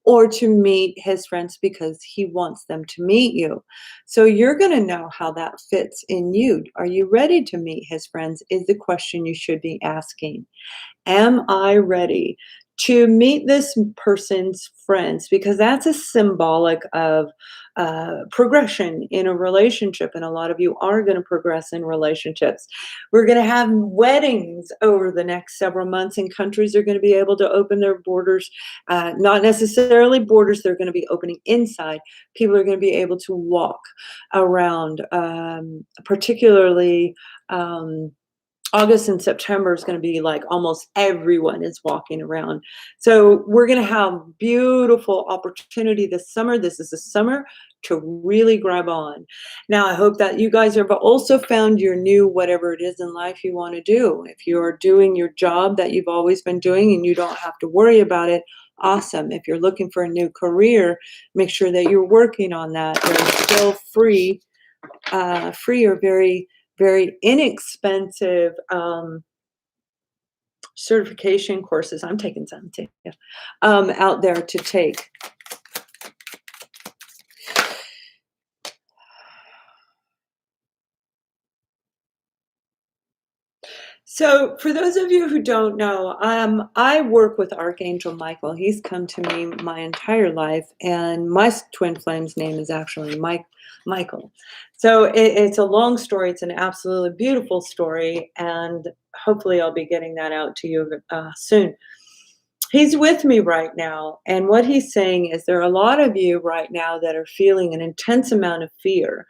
or to meet his friends because he wants them to meet you. So you're going to know how that fits in you. Are you ready to meet his friends is the question you should be asking. Am I ready to meet this person's friends? Because that's a symbolic of progression in a relationship. And a lot of you are going to progress in relationships. We're going to have weddings over the next several months, and countries are going to be able to open their borders. Not necessarily borders, they're going to be opening inside. People are going to be able to walk around, particularly. August and September is going to be like almost everyone is walking around. So we're going to have beautiful opportunity this summer. This is a summer to really grab on. Now, I hope that you guys have also found your new whatever it is in life you want to do. If you're doing your job that you've always been doing and you don't have to worry about it, awesome. If you're looking for a new career, make sure that you're working on that. There's still free or very inexpensive certification courses. I'm taking some too, out there to take. So for those of you who don't know, I work with Archangel Michael. He's come to me my entire life, and my twin flame's name is actually Michael. So it's a long story. It's an absolutely beautiful story, and hopefully I'll be getting that out to you soon. He's with me right now, and what he's saying is there are a lot of you right now that are feeling an intense amount of fear.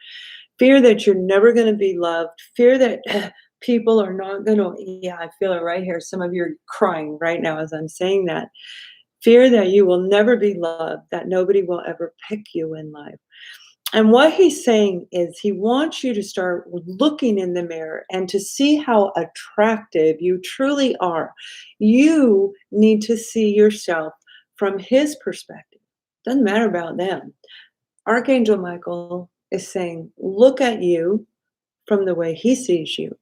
Fear that you're never going to be loved. Fear that people are not going to, yeah, I feel it right here. Some of you are crying right now as I'm saying that. Fear that you will never be loved, that nobody will ever pick you in life. And what he's saying is he wants you to start looking in the mirror and to see how attractive you truly are. You need to see yourself from his perspective. Doesn't matter about them. Archangel Michael is saying, look at you from the way he sees you.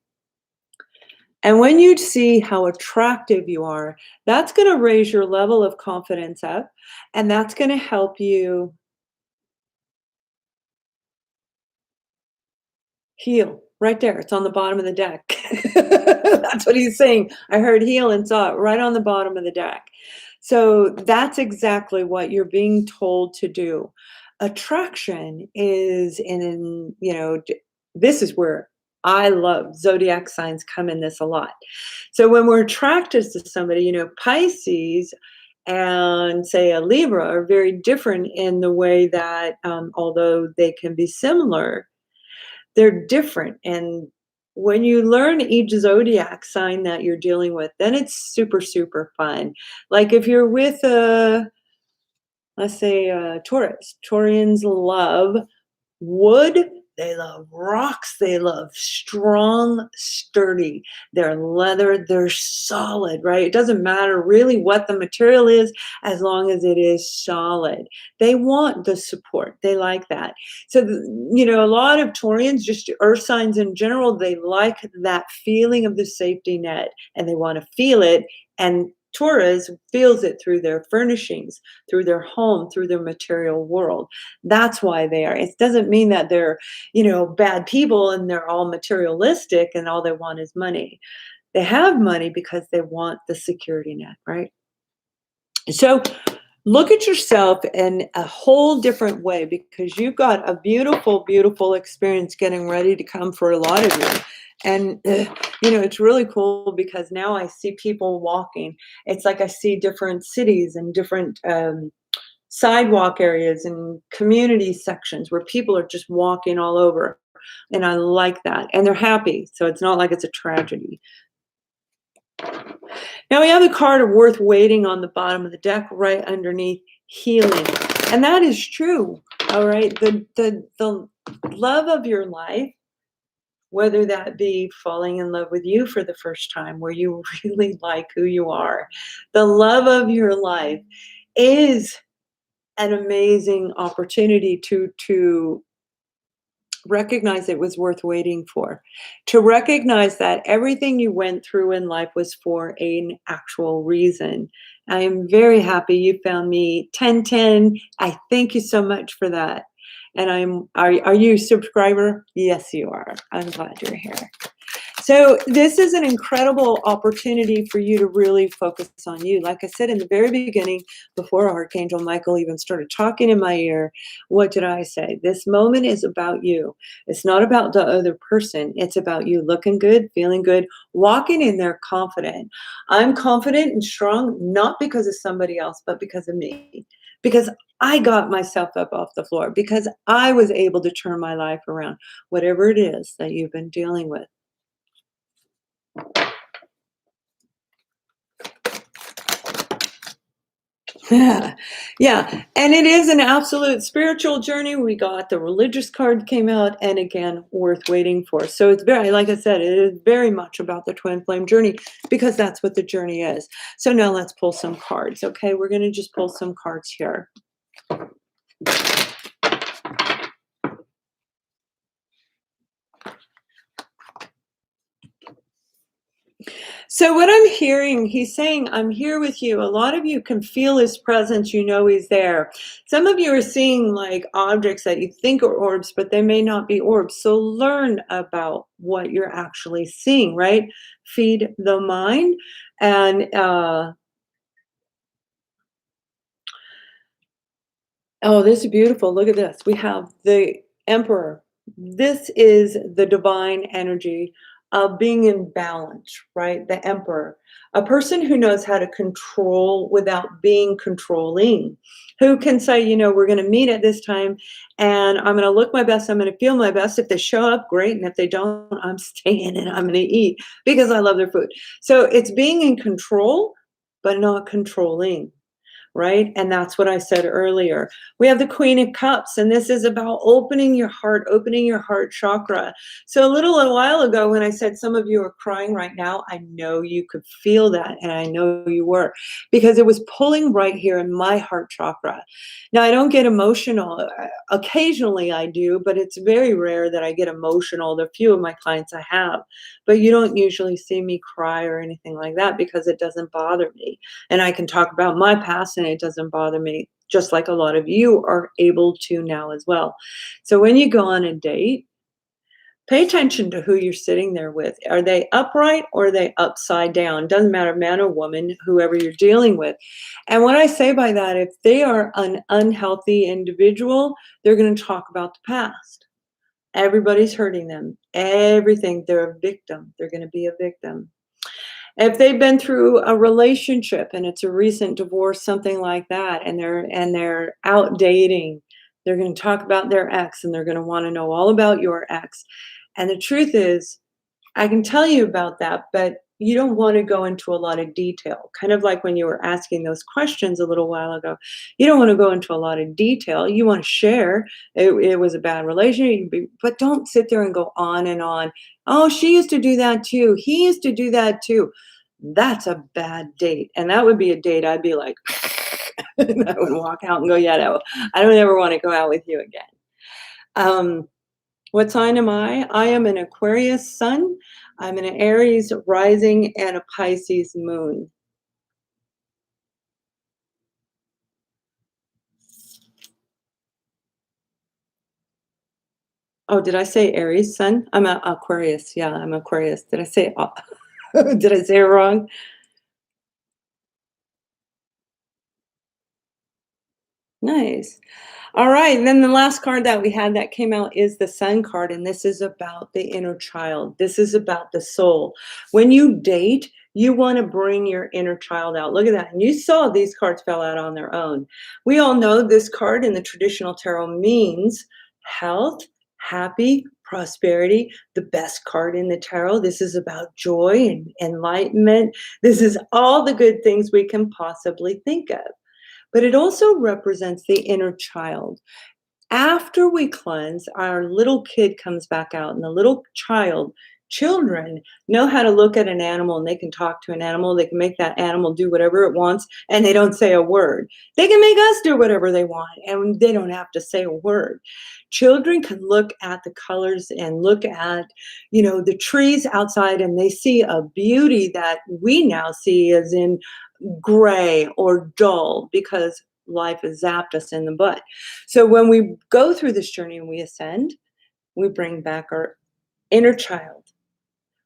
And when you see how attractive you are, that's going to raise your level of confidence up, and that's going to help you heal. Right there. It's on the bottom of the deck. That's what he's saying. I heard heal and saw it right on the bottom of the deck. So that's exactly what you're being told to do. Attraction is this is where I love zodiac signs come in this a lot. So when we're attracted to somebody, Pisces and say a Libra are very different in the way that, although they can be similar, they're different. And when you learn each zodiac sign that you're dealing with, then it's super, super fun. Like if you're with let's say Taurus, Taurians love wood, they love rocks, they love strong, sturdy. They're leather, they're solid, right? It doesn't matter really what the material is as long as it is solid. They want the support. They like that. So, a lot of Taurians, just earth signs in general, they like that feeling of the safety net and they want to feel it. And Taurus feels it through their furnishings, through their home, through their material world. That's why they are. It doesn't mean that they're, bad people and they're all materialistic and all they want is money. They have money because they want the security net, right? So look at yourself in a whole different way because you've got a beautiful, beautiful experience getting ready to come for a lot of you. And, it's really cool because now I see people walking. It's like I see different cities and different sidewalk areas and community sections where people are just walking all over. And I like that. And they're happy. So it's not like it's a tragedy. Now we have the card of worth waiting on the bottom of the deck right underneath healing. And that is true. All right. The love of your life, whether that be falling in love with you for the first time, where you really like who you are, the love of your life is an amazing opportunity to recognize it was worth waiting for, to recognize that everything you went through in life was for an actual reason. I am very happy you found me 1010. I thank you so much for that. And are you a subscriber? Yes, you are. I'm glad you're here. So this is an incredible opportunity for you to really focus on you. Like I said in the very beginning, before Archangel Michael even started talking in my ear, what did I say? This moment is about you. It's not about the other person. It's about you looking good, feeling good, walking in there confident. I'm confident and strong, not because of somebody else, but because of me. Because I got myself up off the floor, because I was able to turn my life around, whatever it is that you've been dealing with. Yeah, yeah. And it is an absolute spiritual journey. We got the religious card came out, and again, worth waiting for. So it's very, like I said, it is very much about the twin flame journey because that's what the journey is. So now let's pull some cards. Okay, we're going to just pull some cards here. So what I'm hearing, he's saying, I'm here with you. A lot of you can feel his presence. You know he's there. Some of you are seeing like objects that you think are orbs, but they may not be orbs. So learn about what you're actually seeing, right? Feed the mind. And oh, this is beautiful. Look at this. We have the Emperor. This is the divine energy of being in balance, right? The Emperor, a person who knows how to control without being controlling, who can say, we're going to meet at this time and I'm going to look my best. I'm going to feel my best. If they show up, great. And if they don't, I'm staying and I'm going to eat because I love their food. So it's being in control, but not controlling. Right? And that's what I said earlier. We have the Queen of Cups, and this is about opening your heart chakra. So a while ago when I said some of you are crying right now, I know you could feel that, and I know you were, because it was pulling right here in my heart chakra. Now, I don't get emotional. Occasionally I do, but it's very rare that I get emotional. The few of my clients I have, but you don't usually see me cry or anything like that because it doesn't bother me. And I can talk about my past and it doesn't bother me, just like a lot of you are able to now as well. So when you go on a date, Pay attention to who you're sitting there with. Are they upright or are they upside down? Doesn't matter, man or woman, whoever you're dealing with. And what I say by that, if they are an unhealthy individual, they're going to talk about the past. Everybody's hurting them. Everything. They're a victim. They're going to be a victim. If they've been through a relationship and it's a recent divorce, something like that, and they're out dating, they're going to talk about their ex and they're going to want to know all about your ex. And the truth is, I can tell you about that, but you don't want to go into a lot of detail. Kind of like when you were asking those questions a little while ago. You don't want to go into a lot of detail. You want to share. It was a bad relationship, but don't sit there and go on and on. Oh, she used to do that too. He used to do that too. That's a bad date. And that would be a date I'd be like, and I would walk out and go, yeah, no, I don't ever want to go out with you again. What sign am I? I am an Aquarius sun. I'm an Aries rising and a Pisces moon. Oh, did I say Aries sun? I'm an Aquarius. Yeah, I'm Aquarius. Did I say did I say it wrong? Nice. All right. And then the last card that we had that came out is the Sun card. And this is about the inner child. This is about the soul. When you date, you want to bring your inner child out. Look at that. And you saw these cards fell out on their own. We all know this card in the traditional tarot means health, happy, prosperity, the best card in the tarot. This is about joy and enlightenment. This is all the good things we can possibly think of. But it also represents the inner child. After we cleanse, our little kid comes back out, and the little children know how to look at an animal and they can talk to an animal. They can make that animal do whatever it wants, and they don't say a word. They can make us do whatever they want, and they don't have to say a word. Children can look at the colors and look at, the trees outside, and they see a beauty that we now see as in gray or dull because life has zapped us in the butt. So when we go through this journey and we ascend, we bring back our inner child.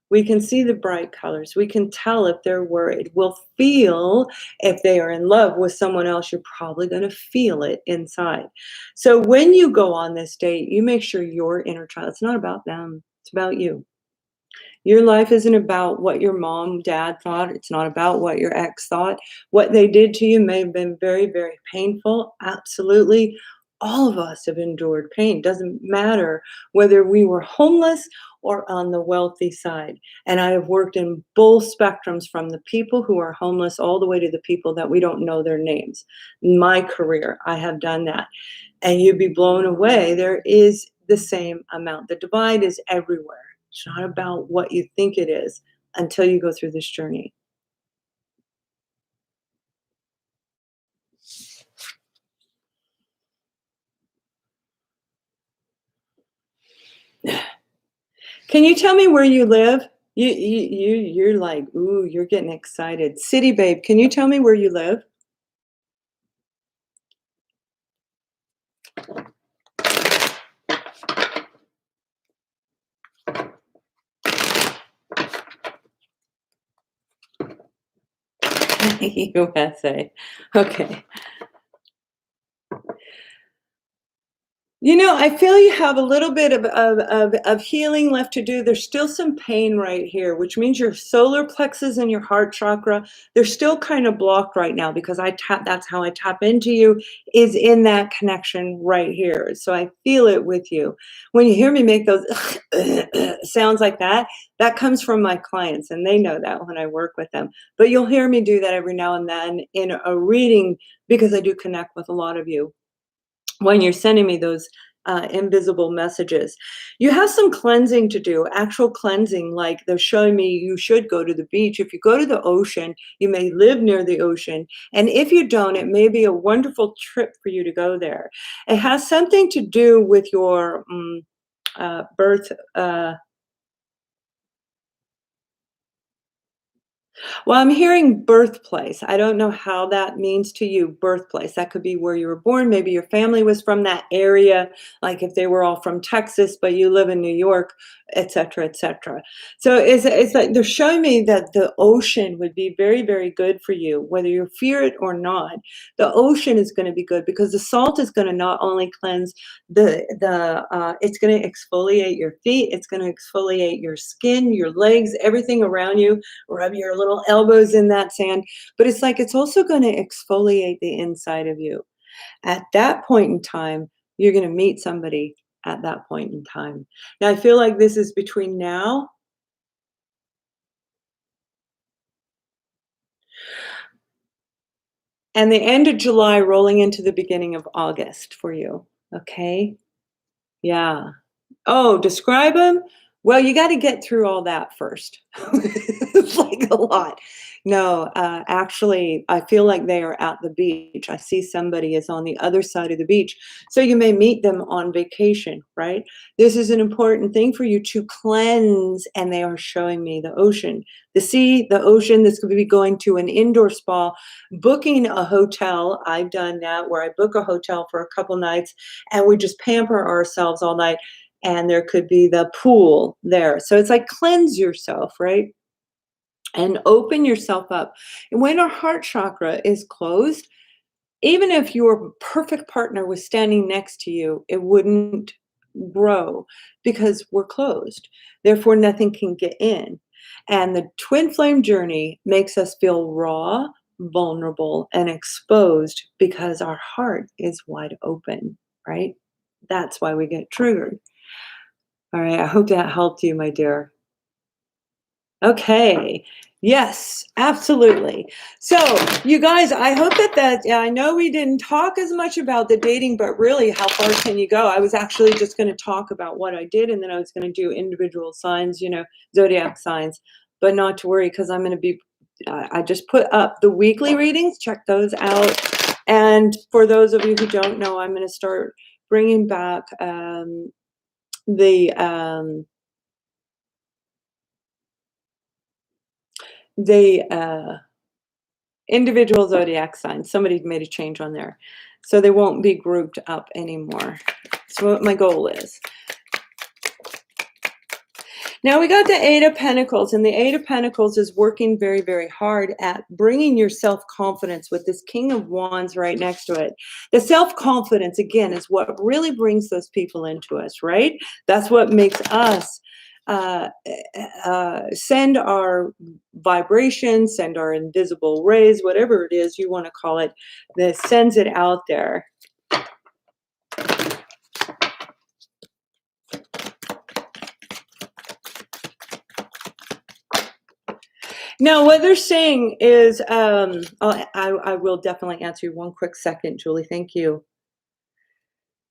We can see the bright colors. We can tell if they're worried. We'll feel if they are in love with someone else. You're probably going to feel it inside. So when you go on this date, you make sure your inner child, it's not about them, it's about you. Your life isn't about what your mom, dad thought. It's not about what your ex thought. What they did to you may have been very, very painful. Absolutely. All of us have endured pain. Doesn't matter whether we were homeless or on the wealthy side. And I have worked in both spectrums, from the people who are homeless all the way to the people that we don't know their names. In my career, I have done that. And you'd be blown away. There is the same amount. The divide is everywhere. It's not about what you think it is until you go through this journey. Can you tell me where you live? You're like, ooh, you're getting excited. City babe, can you tell me where you live? USA. Okay. I feel you have a little bit of healing left to do. There's still some pain right here, which means your solar plexus and your heart chakra, they're still kind of blocked right now, because that's how I tap into you, is in that connection right here. So I feel it with you. When you hear me make those sounds like that, that comes from my clients, and they know that when I work with them. But you'll hear me do that every now and then in a reading, because I do connect with a lot of you when you're sending me those invisible messages. You have some cleansing to do, actual cleansing, like they're showing me you should go to the beach. If you go to the ocean, you may live near the ocean. And if you don't, it may be a wonderful trip for you to go there. It has something to do with your birth. Well, I'm hearing birthplace. I don't know how that means to you, birthplace. That could be where you were born. Maybe your family was from that area, like if they were all from Texas, but you live in New York, et cetera, et cetera. So it's like they're showing me that the ocean would be very, very good for you, whether you fear it or not. The ocean is going to be good because the salt is going to not only cleanse it's going to exfoliate your feet, it's going to exfoliate your skin, your legs, everything around you. Rub your little elbows in that sand, but it's like it's also going to exfoliate the inside of you. At that point in time, you're going to meet somebody at that point in time. Now, I feel like this is between now and the end of July, rolling into the beginning of August for you. Okay. Yeah. Oh, describe them. Well, you gotta get through all that first. It's like a lot. No, actually, I feel like they are at the beach. I see somebody is on the other side of the beach. So you may meet them on vacation, right? This is an important thing for you to cleanse, and they are showing me the ocean. The sea, the ocean, this could be going to an indoor spa, booking a hotel. I've done that where I book a hotel for a couple nights and we just pamper ourselves all night, and there could be the pool there. So it's like cleanse yourself, right? And open yourself up. And when our heart chakra is closed, even if your perfect partner was standing next to you, it wouldn't grow because we're closed. Therefore, nothing can get in. And the twin flame journey makes us feel raw, vulnerable, and exposed because our heart is wide open, right? That's why we get triggered. All right, I hope that helped you, my dear. Okay. Yes, absolutely. So, you guys, I hope yeah, I know we didn't talk as much about the dating, but really, how far can you go? I was actually just going to talk about what I did, and then I was going to do individual signs, zodiac signs, but not to worry because I'm going to be. I just put up the weekly readings. Check those out. And for those of you who don't know, I'm going to start bringing back the the individual zodiac signs. Somebody made a change on there, so they won't be grouped up anymore. That's what my goal is. Now we got the Eight of Pentacles, and the Eight of Pentacles is working very, very hard at bringing your self-confidence with this King of Wands right next to it. The self-confidence, again, is what really brings those people into us, right? That's what makes us send our vibrations, send our invisible rays, whatever it is you want to call it, that sends it out there. Now, what they're saying is, I will definitely answer you one quick second, Julie. Thank you.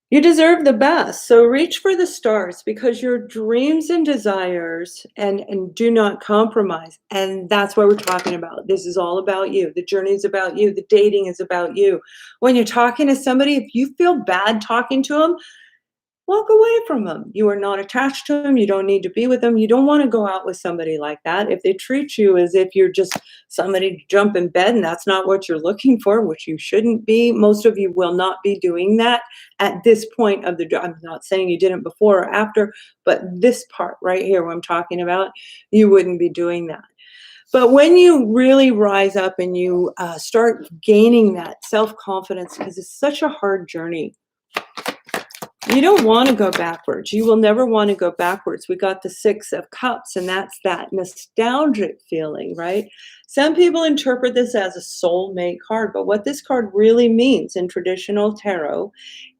You deserve the best. So reach for the stars because your dreams and desires and do not compromise. And that's what we're talking about. This is all about you. The journey is about you. The dating is about you. When you're talking to somebody, if you feel bad talking to them, walk away from them. You are not attached to them. You don't need to be with them. You don't want to go out with somebody like that. If they treat you as if you're just somebody to jump in bed and that's not what you're looking for, which you shouldn't be, most of you will not be doing that at this point of I'm not saying you didn't before or after, but this part right here, what I'm talking about, you wouldn't be doing that. But when you really rise up and you start gaining that self-confidence, because it's such a hard journey, you don't want to go backwards. You will never want to go backwards. We got the Six of Cups, and that's that nostalgic feeling, right? Some people interpret this as a soulmate card, but what this card really means in traditional tarot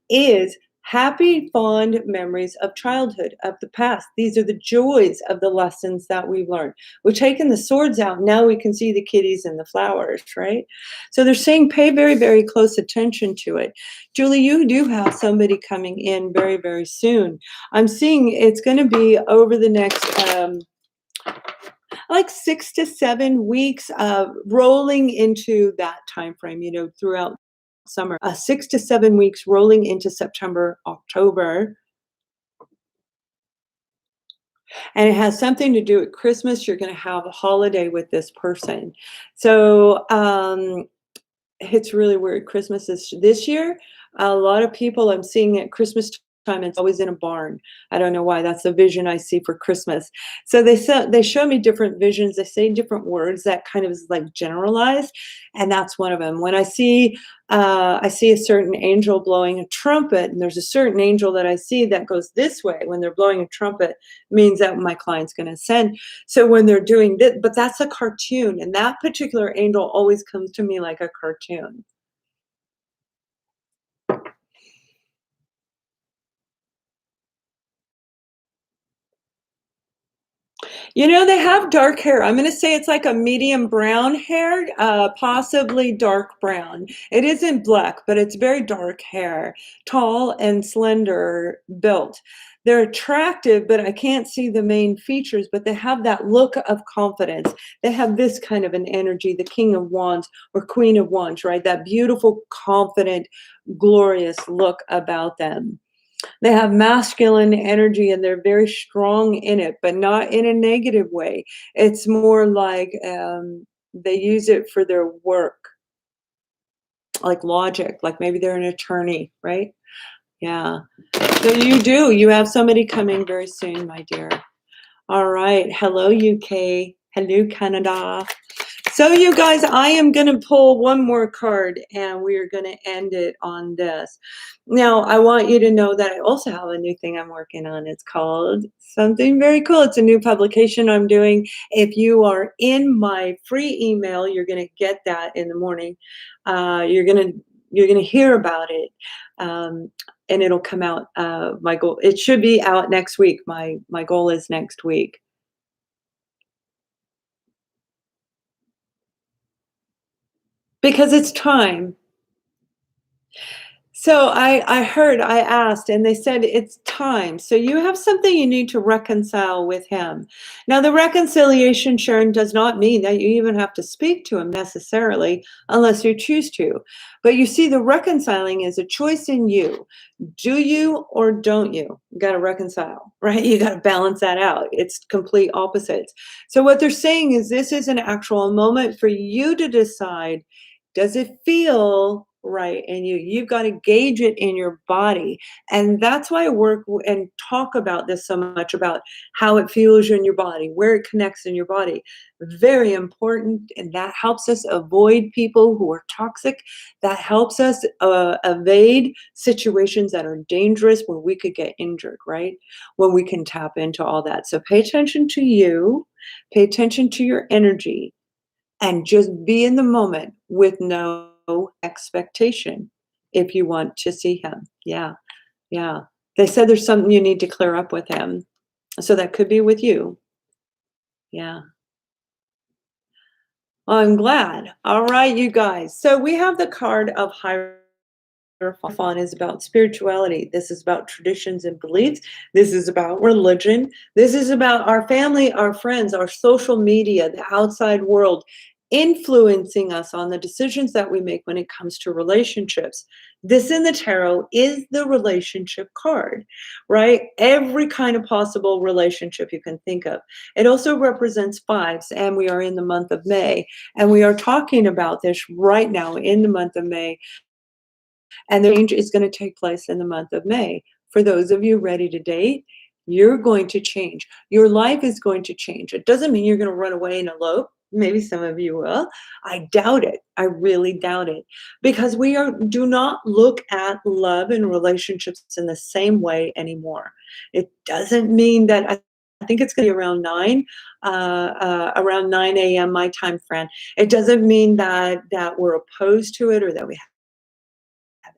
is happy, fond memories of childhood, of the past. These are the joys of the lessons that we've learned. We've taken the swords out. Now we can see the kitties and the flowers, right? So they're saying pay very, very close attention to it. Julie, you do have somebody coming in very, very soon. I'm seeing it's going to be over the next like 6 to 7 weeks, rolling into that time frame, throughout summer, 6 to 7 weeks rolling into September, October. And it has something to do with Christmas. You're going to have a holiday with this person. So it's really weird. Christmas is this year. A lot of people I'm seeing at Christmas time, it's always in a barn. I don't know why. That's the vision I see for Christmas. So they show me different visions. They say different words that kind of is like generalized, and that's one of them. When I see a certain angel blowing a trumpet, and there's a certain angel that I see that goes this way. When they're blowing a trumpet, means that my client's going to ascend. So when they're doing this, but that's a cartoon, and that particular angel always comes to me like a cartoon. They have dark hair. I'm gonna say it's like a medium brown hair, possibly dark brown. It isn't black, but it's very dark hair, tall and slender built. They're attractive, but I can't see the main features, but they have that look of confidence. They have this kind of an energy, the King of Wands or Queen of Wands, right? That beautiful, confident, glorious look about them. They have masculine energy and they're very strong in it, but not in a negative way. It's more like they use it for their work, like logic, like maybe they're an attorney, right? Yeah. So you have somebody coming very soon, my dear. All right. Hello, UK. Hello, Canada. So, you guys, I am going to pull one more card and we are going to end it on this. Now, I want you to know that I also have a new thing I'm working on. It's called something very cool. It's a new publication I'm doing. If you are in my free email, you're going to get that in the morning. You're going to hear about it. And it'll come out. My goal. It should be out next week. My goal is next week. Because it's time. So I asked, and they said it's time. So you have something you need to reconcile with him. Now, the reconciliation, Sharon, does not mean that you even have to speak to him necessarily, unless you choose to. But you see, the reconciling is a choice in you. Do you or don't you? You got to reconcile, right? You got to balance that out. It's complete opposites. So what they're saying is this is an actual moment for you to decide, does it feel right? And you've got to gauge it in your body. And that's why I work and talk about this so much, about how it feels in your body, where it connects in your body. Very important. And that helps us avoid people who are toxic. That helps us evade situations that are dangerous where we could get injured, right? When we can tap into all that. So pay attention to you, pay attention to your energy, and just be in the moment with no expectation if you want to see him. Yeah, yeah. They said there's something you need to clear up with him. So that could be with you. Yeah. Well, I'm glad. All right, you guys. So we have the card of Hierophant is about spirituality. This is about traditions and beliefs. This is about religion. This is about our family, our friends, our social media, the outside world influencing us on the decisions that we make when it comes to relationships. This in the tarot is the relationship card, right? Every kind of possible relationship you can think of. It also represents fives, and we are in the month of May, and we are talking about this right now in the month of May. And the change is going to take place in the month of May. For those of you ready to date, you're going to change. Your life is going to change. It doesn't mean you're going to run away and elope. Maybe some of you will. I doubt it. I really doubt it. Because do not look at love and relationships in the same way anymore. It doesn't mean that I think it's going to be around 9 a.m. my time, Fran. It doesn't mean that we're opposed to it or that we,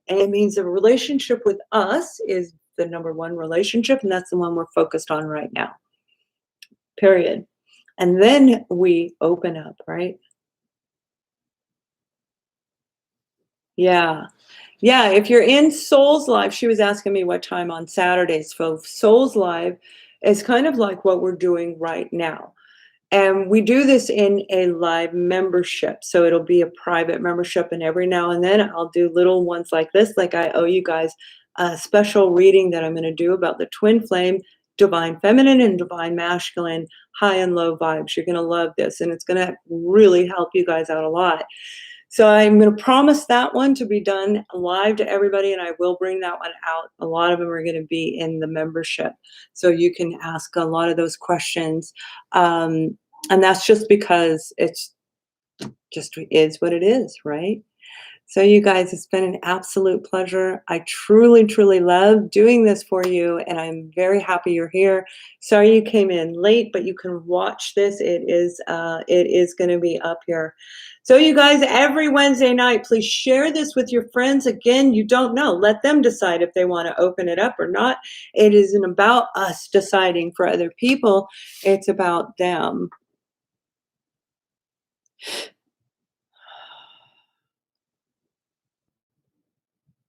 and it means a relationship with us is the number one relationship, and that's the one we're focused on right now. Period. And then we open up, right? Yeah. Yeah. If you're in Soul's Live, she was asking me what time on Saturdays. So Soul's Live is kind of like what we're doing right now. And we do this in a live membership. So it'll be a private membership. And every now and then I'll do little ones like this. Like I owe you guys a special reading that I'm going to do about the twin flame divine feminine and divine masculine, high and low vibes. You're going to love this, and it's going to really help you guys out a lot. So I'm going to promise that one to be done live to everybody, and I will bring that one out. A lot of them are going to be in the membership, so you can ask a lot of those questions. And that's just because it's just is what it is, right? So you guys, it's been an absolute pleasure. I truly, truly love doing this for you, and I'm very happy you're here. Sorry you came in late, but you can watch this. It is going to be up here. So you guys, every Wednesday night, please share this with your friends. Again, you don't know. Let them decide if they want to open it up or not. It isn't about us deciding for other people. It's about them.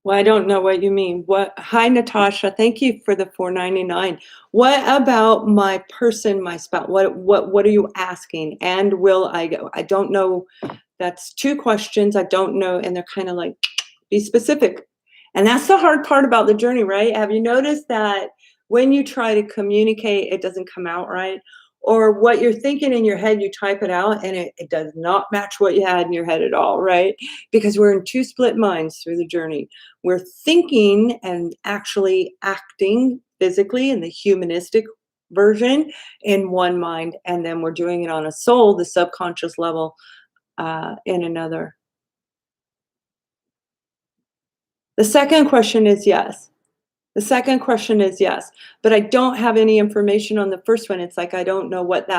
Well, I don't know what you mean. What? Hi, Natasha. Thank you for the $4.99. What about my person, my spouse? What are you asking? And will I go? I don't know. That's two questions. I don't know, and they're kind of like, be specific. And that's the hard part about the journey, right? Have you noticed that when you try to communicate, it doesn't come out right? Or what you're thinking in your head, you type it out, and it does not match what you had in your head at all, right? Because we're in two split minds through the journey. We're thinking and actually acting physically in the humanistic version in one mind, and then we're doing it on a soul, the subconscious level, in another. The second question is yes. The second question is yes, but I don't have any information on the first one. It's like, I don't know what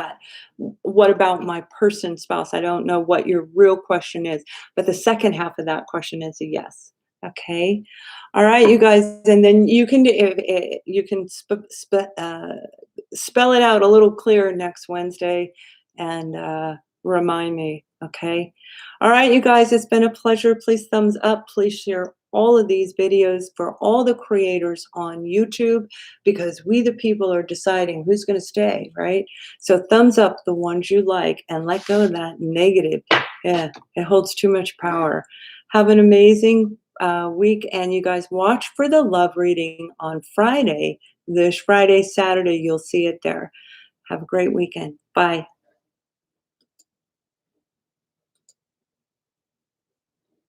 about my person, spouse? I don't know what your real question is, but the second half of that question is a yes. Okay. All right, you guys, and then you can spell it out a little clearer next Wednesday, and remind me. Okay. All right, you guys, it's been a pleasure. Please thumbs up. Please share all of these videos for all the creators on YouTube, because we, the people, are deciding who's going to stay, right? So thumbs up the ones you like, and let go of that negative. Yeah, it holds too much power. Have an amazing week, and you guys watch for the love reading on Friday. This Friday, Saturday, you'll see it there. Have a great weekend. Bye.